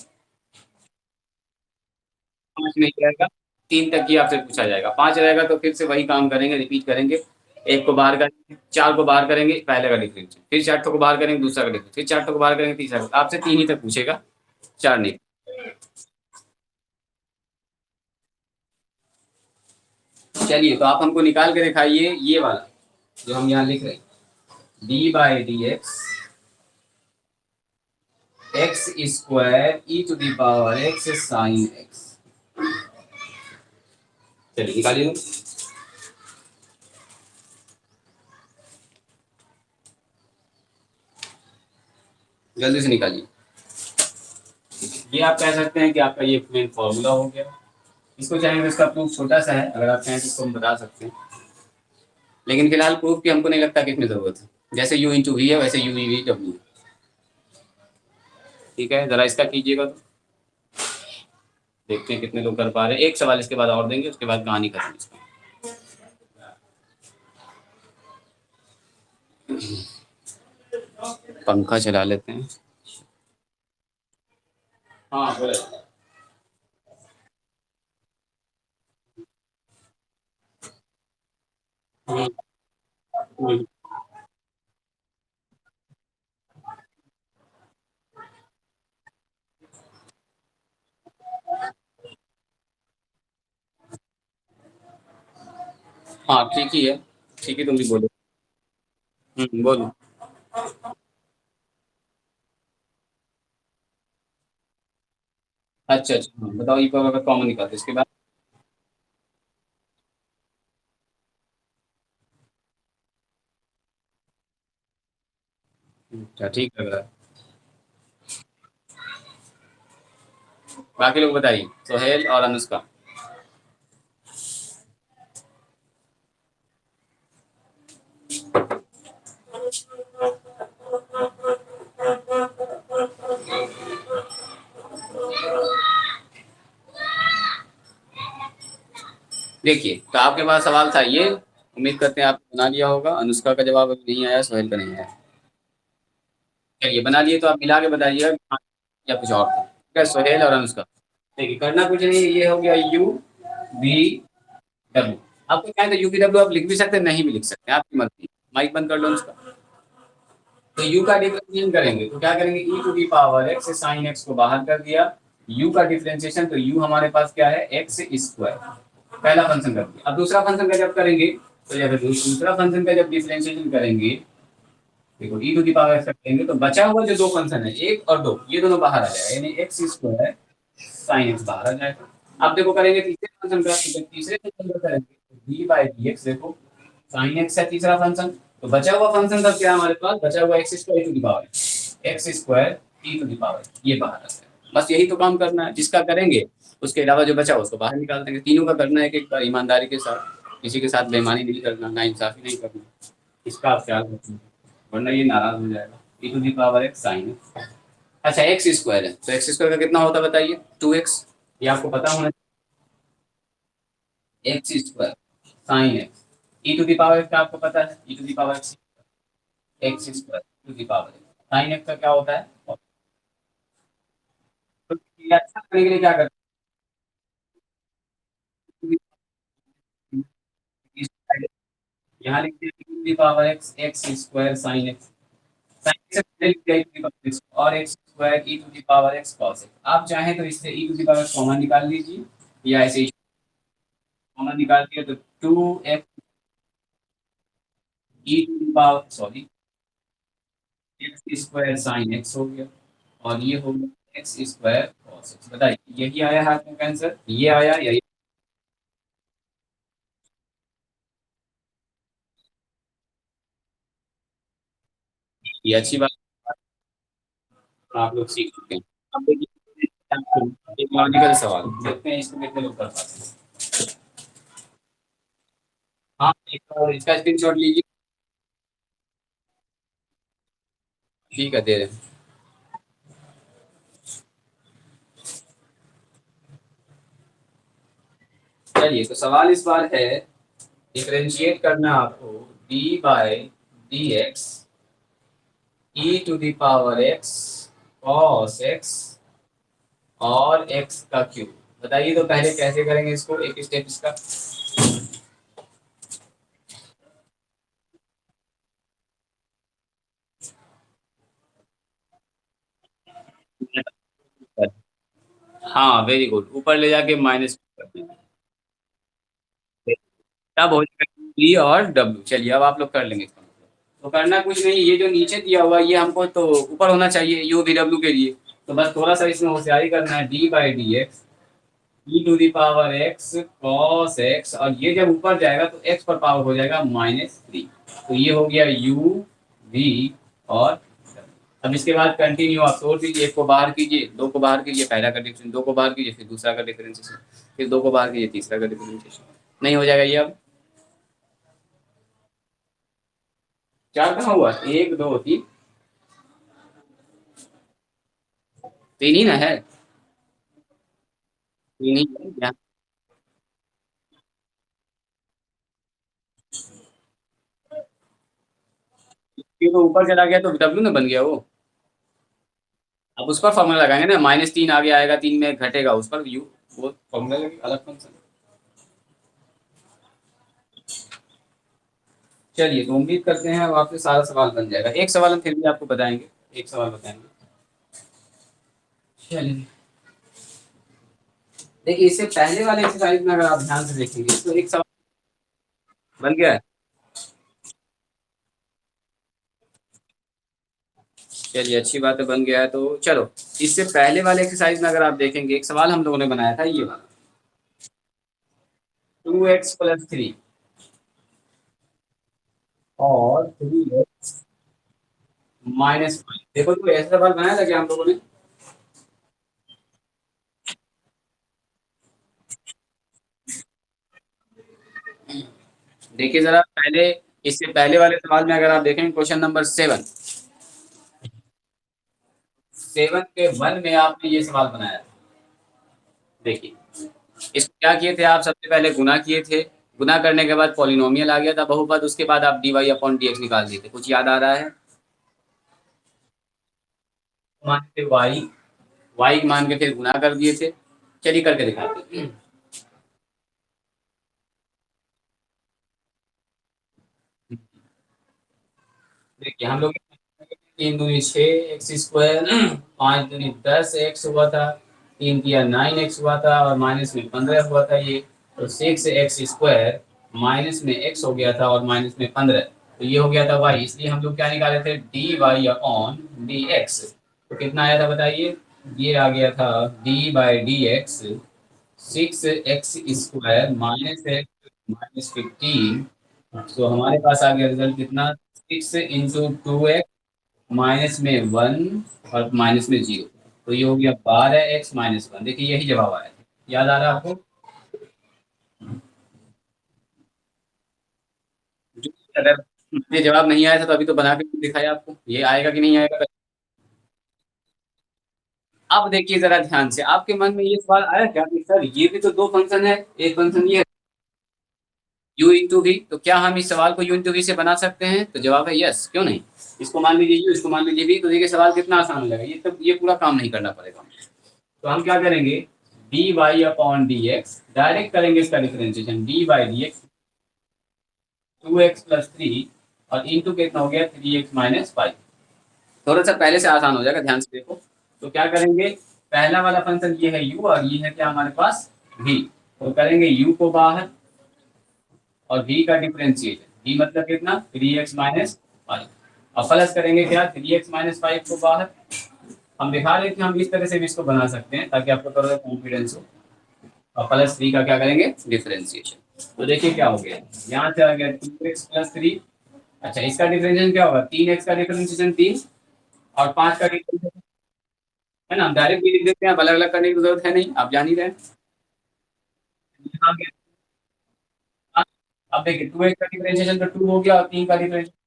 5 नहीं रहेगा, 3 तक ही आपसे पूछा जाएगा। 5 रहेगा तो फिर से वही काम करेंगे, रिपीट करेंगे। 1 को बाहर करेंगे, 4 को बाहर करेंगे, पहले का डिफरेंस, फिर 4 को बाहर करेंगे, दूसरा का डिफरेंस, फिर 4 को बाहर करेंगे, तीसरा। आपसे 3 ही तक पूछेगा, 4 नहीं। चलिए, तो आप हमको निकाल के दिखाइए ये वाला जो हम यहाँ लिख रहे हैं, d/dx x square e to the power x sine x। चलिए निकालिए। जल्दी से निकालिए। ये आप कह सकते हैं कि आपका ये मेन फॉर्मूला हो गया। इसको चाहेंगे तो इसका प्रूफ छोटा सा है, अगर आप चाहें तो इसको हम बता सकते हैं, लेकिन फिलहाल प्रूफ की हमको नहीं लगता कि इसमें जरूरत है। जैसे यू इंटू वी है वैसे यू वी डब्ल्यू। ठीक है, जरा इसका कीजिएगा तो देखते हैं कितने लोग कर पा रहे हैं। एक सवाल इसके बाद और देंगे, उसके बाद कहानी खत्म इसका। पंखा चला लेते हैं। हाँ बोले। हम्म, हम्म। हाँ ठीक ही है, ठीक है, तुम भी बोलो। बोलो। अच्छा अच्छा, हाँ, बताओ। ये अगर कॉमन निकालते इसके बाद। अच्छा ठीक लग रहा है। बाकी लोग बताइए, सोहेल और अनुष्का। देखिए, तो आपके पास सवाल था ये, उम्मीद करते हैं आपने बना लिया होगा। अनुष्का का जवाब अभी नहीं आया, सोहेल का नहीं आया। चलिए बना लिए तो आप मिला के बताइएगा कि हाँ या कुछ और था। ठीक है, सोहेल और अनुष्का। देखिए, करना कुछ नहीं है, ये हो गया यू वी डब्ल्यू। आपको क्या है तो यू वी डब्ल्यू आप लिख भी सकते हैं, नहीं भी लिख सकते हैं, आपकी मर्जी। माइक बंद कर लो अनुष्का। तो u का डिफरेंशिएशन करेंगे तो क्या करेंगे, e to the power x sine x को बाहर कर दिया। u का डिफरेंशिएशन, तो u हमारे पास क्या है, x स्क्वायर। पहला फंक्शन कर दिया। अब दूसरा फंक्शन का जब करेंगे, तो जब दूसरा फंक्शन का जब डिफरेंशिएशन करेंगे, देखो e to the power x करेंगे तो बचा हुआ जो दो फंक्शन है, एक और दो, ये दोनों बाहर आ जाएगा, यानी x स्क्वायर साइन x बाहर आ जाएगा। अब देखो करेंगे तीसरे फंक्शन का, तो जब तीसरे फंक्शन का करेंगे तो d/dx, देखो साइन x है तीसरा फंक्शन, तो बचा हुआ फंक्शन का क्या हमारे पास, बचा हुआ x square to the power x square t to the power, ये बाहर आता है। बस यही तो काम करना है, जिसका करेंगे उसके अलावा जो बचा उसको बाहर निकाल देंगे। तीनों का करना है, एक एक बार ईमानदारी के साथ, किसी के साथ बेईमानी नहीं करना, ना इंसाफी नहीं करना। इसका आप ख्याल रखना, वरना ये नाराज हो जाएगा। T to the power x sine. अच्छा, एक्स स्क्वायर है तो एक्स स्क्वायर का कितना होता है बताइए, 2x। ये आपको पता होना चाहिए। X square sine x, e to the power का आपको पता है, e to the power x square to the power sine x का क्या होता है। तो ये अच्छा करने के लिए क्या करते हैं, यहाँ लिखते हैं to the power x x square sine x. Sine x से पहले लिख दिया e to the power x, और x square e to the power x cos x. आप चाहें तो इससे e to the power common निकाल लीजिए, या ऐसे ही कॉमन निकाल दिया तो two x e to the power, sorry, x square sine x हो गया, और ये हो गया एक्स स्क्वायर कॉस एक्स। बताइए यही आया हाथ में आंसर, ये आया या ये अच्छी बात। आप लोग सीख चुके हैं। अब देखिए, एक लॉजिकल सवाल देखते हैं, इसको कितने लोग कर पाते हैं। हाँ, एक बार इसका स्क्रीनशॉट लीजिए। ठीक है, दे रहे हैं। चलिए, तो सवाल इस बार है, डिफरेंशिएट करना आपको d/dx e to the power x cos x और एक्स का क्यूब। बताइए तो पहले कैसे करेंगे इसको, एक स्टेप इसका। हाँ वेरी गुड, ऊपर ले जाके माइनस कर देंगे, तब हो जाएगा डी और डब्ल्यू। चलिए अब आप लोग कर लेंगे इसका मतलब। तो करना कुछ नहीं, ये जो नीचे दिया हुआ ये हमको तो ऊपर होना चाहिए यू वी डब्ल्यू के लिए। तो बस थोड़ा सा इसमें होशियारी करना है, d by d x e to the power x cos x, और ये जब ऊपर जाएगा तो एक्स पर पावर हो जाएगा -3। तो ये हो गया यू वी और अब इसके बाद कंटिन्यू आप तोड़ दीजिए, एक को बाहर कीजिए, दो को बाहर कीजिए, पहला का डिफरेंस, दो को बाहर कीजिए फिर दूसरा का डिफरेंशिएशन, फिर दो को बाहर कीजिए तीसरा का डिफरेंशिएशन। नहीं हो जाएगा ये अब। चार कहाँ हुआ, एक दो तीन, तीन ही ना है, तीन ही है क्या? ये तो ऊपर चला गया तो डब्ल्यू ना बन गया वो। अब उस पर फॉर्मूला लगाएंगे ना, -3 आगे आएगा, 3 में घटेगा उस पर यू, वो फॉर्मूला लगेगा अलग फंक्शन। चलिए तो उम्मीद करते हैं अब आपसे सारा सवाल बन जाएगा। एक सवाल हम फिर भी आपको बताएंगे, एक सवाल बताएंगे। चलिए देखिए, इससे पहले वाले एक्सरसाइज में अगर आप ध्यान से देखेंगे तो एक सवाल बन गया है। चलिए अच्छी बात है, बन गया है तो चलो। इससे पहले वाले एक्सरसाइज में अगर आप देखेंगे एक सवाल हम लोगों ने बनाया था ये वाला, 2x + 3 और 3x - 5। देखो तो ऐसा सवाल बनाया था क्या हम लोगों ने? देखिए जरा पहले, इससे पहले वाले सवाल में अगर आप देखें क्वेश्चन नंबर 7, 7 के 1 में आपने ये सवाल बनाया था। देखिए इसको क्या किए थे आप, सबसे पहले गुना किए थे, गुना करने के बाद पॉलिनोमियल आ गया था बहुपद, उसके बाद आप dy/dx निकाल दिए थे। कुछ याद आ रहा है? मान के y मान के फिर गुना कर दिए थे। चलिए करके दिखाते हैं। देखिए हम लोग 3 दूनी 6 एक्स स्क्वायर, 5 दूनी 10 एक्स हुआ था, 3 तिया 9 एक्स हुआ था और माइनस में 15 हुआ था ये। तो 6 एक्स स्क्वायर माइनस में एक्स हो गया था और माइनस में 15, तो ये हो गया था वाई। इसलिए हम लोग क्या निकाले थे, dy/dx। तो कितना आया था बताइए, ये आ गया था d/dx 6 एक्स स्क्वायर -x - 15। तो हमारे पास आ गया रिजल्ट कितना, 6 × 2x और माइनस में 0। तो ये हो गया 12x - 1। देखिए यही जवाब आया था, याद आ रहा है आपको? जो अगर ये जवाब नहीं आया था तो अभी तो बना के दिखाया आपको, ये आएगा कि नहीं आएगा। अब देखिए जरा ध्यान से, आपके मन में ये सवाल आया क्या कि सर ये भी तो दो फंक्शन है, एक फंक्शन ये u × v, तो क्या हम इस सवाल को u × v से बना सकते हैं? तो जवाब है यस, क्यों नहीं। इसको मान लीजिए u, इसको मान लीजिए v, तो देखिए सवाल कितना आसान हो जाएगा, ये तो ये पूरा काम नहीं करना पड़ेगा। तो हम क्या करेंगे, dy/dx डायरेक्ट करेंगे इसका डिफरेंशिएशन, dy/dx 2x + 3 और इंटू कितना हो गया 3x - 5। थोड़ा सा पहले से आसान हो जाएगा, ध्यान से देखो। तो क्या करेंगे, पहला वाला फंक्शन ये है u और ये है क्या हमारे पास v। तो करेंगे u को बाहर और v का डिफरेंशिएशन, v मतलब कितना 3x - 5। अब प्लस करेंगे क्या, 3x - 5 को बाहर। हम दिखा रहे थे हम इस तरह से भी इसको बना सकते हैं ताकि आपको थोड़ा कॉन्फिडेंस हो। और +3 का क्या करेंगे डिफरेंशिएशन। तो देखिए क्या हो गया, यहाँ से आ गया 2x + 3। अच्छा इसका डिफरेंशिएशन क्या होगा, 3x का डिफरेंशिएशन 3 और 5 का डिफरेंशिएशन, है ना, हम डायरेक्ट भी लिख देते हैं, अब अलग अलग करने की जरूरत है नहीं, आप जान ही रहे हैं। यहाँ गया, अब देखिए 2x का डिफरेंशिएशन तो 2 हो गया और 3 का डिफरेंशिएशन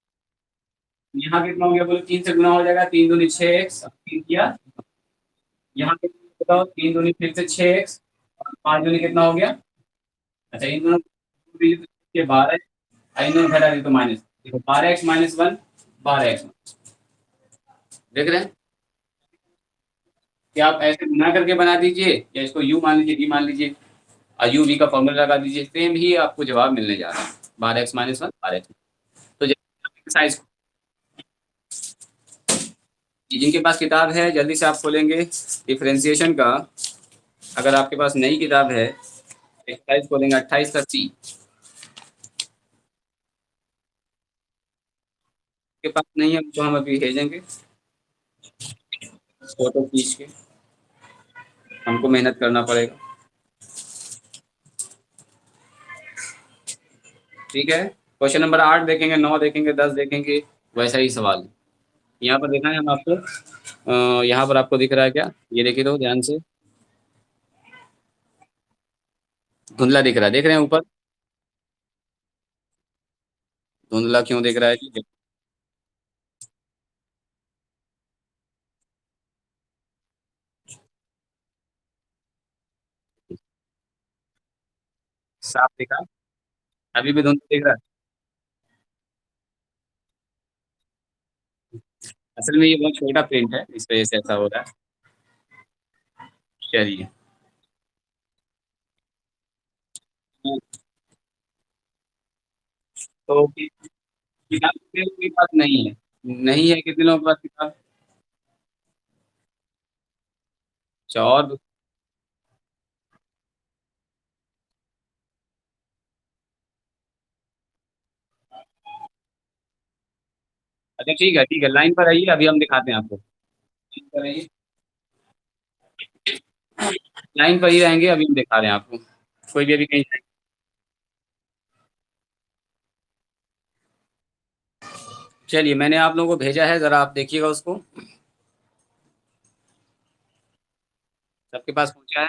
यहाँ कितना हो गया, बोलो 3 से गुना हो जाएगा, 3 दूनी 6x, 3 किया, यहाँ कितना बताओ, 3 दूनी फिर से 6x और 5 दूनी कितना हो गया। अच्छा इन दोनों के 12, इन दोनों घटा दी तो माइनस, देखो 12x - 1, 12x, देख रहे हैं। कि आप ऐसे गुना करके बना दीजिए या इसको यू मान लीजिए, वी मान लीजिए और यू वी का फॉर्मूला लगा दीजिए, सेम ही आपको जवाब मिलने जा रहा है, बार x minus one bar x. तो एक्सरसाइज, जिनके पास किताब है जल्दी से आप खोलेंगे डिफरेंशिएशन का। अगर आपके पास नई किताब है, एक्सरसाइज खोलेंगे 28 का सी। के पास नहीं है तो हम अभी भेजेंगे फोटो खींच के, हमको मेहनत करना पड़ेगा। ठीक है, क्वेश्चन नंबर 8 देखेंगे, 9 देखेंगे, 10 देखेंगे, वैसा ही सवाल है। यहाँ पर देखना है हम आपको, यहाँ पर आपको दिख रहा है क्या, ये देखिए तो ध्यान से, धुंधला दिख रहा है, देख रहे हैं ऊपर, धुंधला क्यों दिख रहा है जी? साफ दिखा, अभी भी धुंधला दिख रहा है। असल में ये बहुत छोटा प्रिंट है, इस वजह से ऐसा हो रहा है। चलिए, तो किताब कितने लोगों के पास नहीं है, नहीं है कितने लोगों के पास किताब? अच्छा, और अच्छा ठीक है, लाइन पर आइए, अभी हम दिखाते हैं आपको। लाइन पर आइए, लाइन पर ही रहेंगे, अभी हम दिखा रहे हैं आपको, कोई भी अभी कहीं जाएगा। चलिए, मैंने आप लोगों को भेजा है, जरा आप देखिएगा उसको, सबके पास पहुंचा है?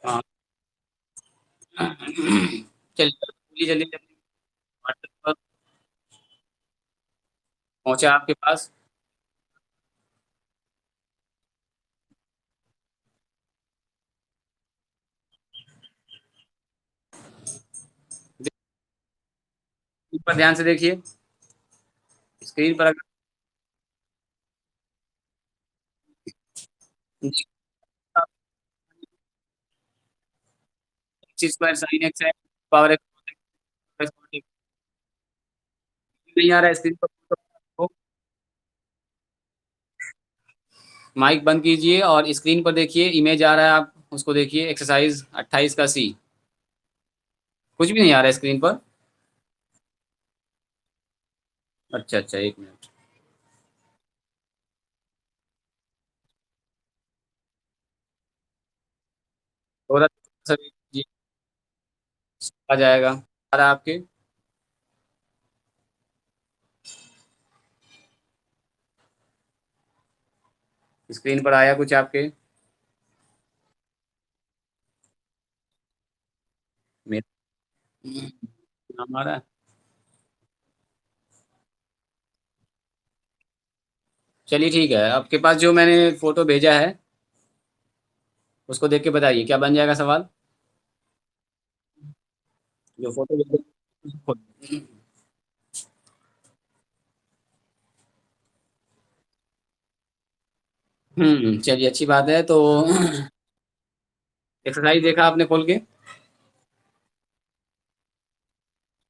हाँ। चलिए जल्दी जल्दी जल्दी, WhatsApp पर पहुंचा आपके पास? स्क्रीन पर ध्यान से देखिए, स्क्रीन पर अगर एक्स स्क्वायर साइन एक्स है, पावर एक्स नहीं आ रहा है स्क्रीन पर, तो माइक बंद कीजिए और स्क्रीन पर देखिए, इमेज आ रहा है, आप उसको देखिए, एक्सरसाइज 28 का सी। कुछ भी नहीं आ रहा है स्क्रीन पर? अच्छा अच्छा, एक मिनट, थोड़ा सा जी, आ जाएगा, आ रहा है आपके स्क्रीन पर, आया कुछ आपके? मेरे नाम आ रहा है। चलिए ठीक है, आपके पास जो मैंने फोटो भेजा है उसको देख के बताइए क्या बन जाएगा सवाल। जो फोटो भेजा, चलिए अच्छी बात है, तो एक्सरसाइज देखा आपने खोल के?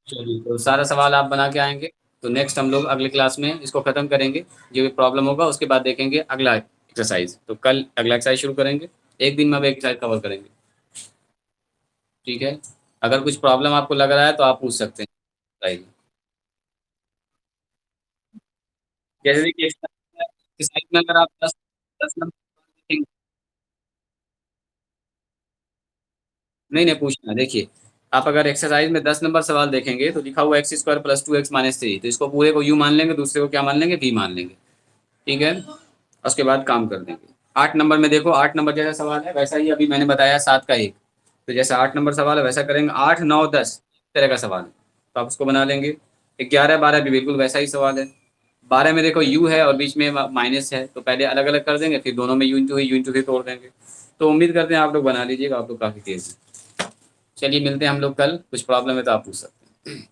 चलिए, तो सारा सवाल आप बना के आएंगे, तो नेक्स्ट हम लोग अगले क्लास में इसको खत्म करेंगे। जो भी प्रॉब्लम होगा उसके बाद देखेंगे अगला एक्सरसाइज, तो कल अगला एक्सरसाइज शुरू करेंगे, एक दिन में अब एक एक्सरसाइज कवर करेंगे। ठीक है, अगर कुछ प्रॉब्लम आपको लग रहा है तो आप पूछ सकते हैं, बताइए। जैसे कि एक्सरसाइज में अगर आप 10 नंबर देखेंगे, नहीं नहीं पूछना, देखिए, आप अगर एक्सरसाइज में 10 नंबर सवाल देखेंगे तो लिखा हुआ x square plus 2x minus 3, तो इसको पूरे को यू मान लेंगे, दूसरे को क्या मान लेंगे, वी मान लेंगे। ठीक है, उसके बाद काम कर देंगे। 8 नंबर में देखो, 8 नंबर जैसा सवाल है वैसा ही अभी मैंने बताया, 7 का एक, तो जैसा 8 नंबर सवाल है वैसा करेंगे, 8 9 10 तरह का सवाल है, तो आप उसको बना लेंगे। 11 12 भी बिल्कुल वैसा ही सवाल है। 12 में देखो यू है और बीच में माइनस है, तो पहले अलग अलग कर देंगे, फिर दोनों में यू इंटू ही तोड़ देंगे। तो उम्मीद करते हैं आप लोग बना लीजिएगा, आप लोग काफ़ी तेज हैं। चलिए मिलते हैं हम लोग कल, कुछ प्रॉब्लम है तो आप पूछ सकते हैं।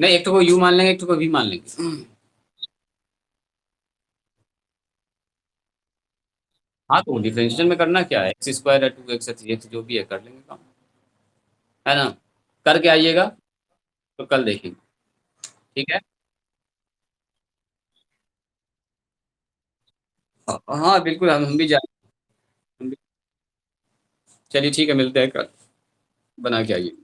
नहीं, एक तो को यू मान लेंगे, एक तो को वी मान लेंगे। हाँ, तो डिफरेंशियल में करना क्या है, एक्स स्क्वायर है, 2x है, 3x जो भी है कर लेंगे काम, है ना? करके आइएगा, तो कल देखेंगे। ठीक है। हाँ बिल्कुल, हम भी जाए। चलिए ठीक है, मिलते हैं कल, बना के आइए।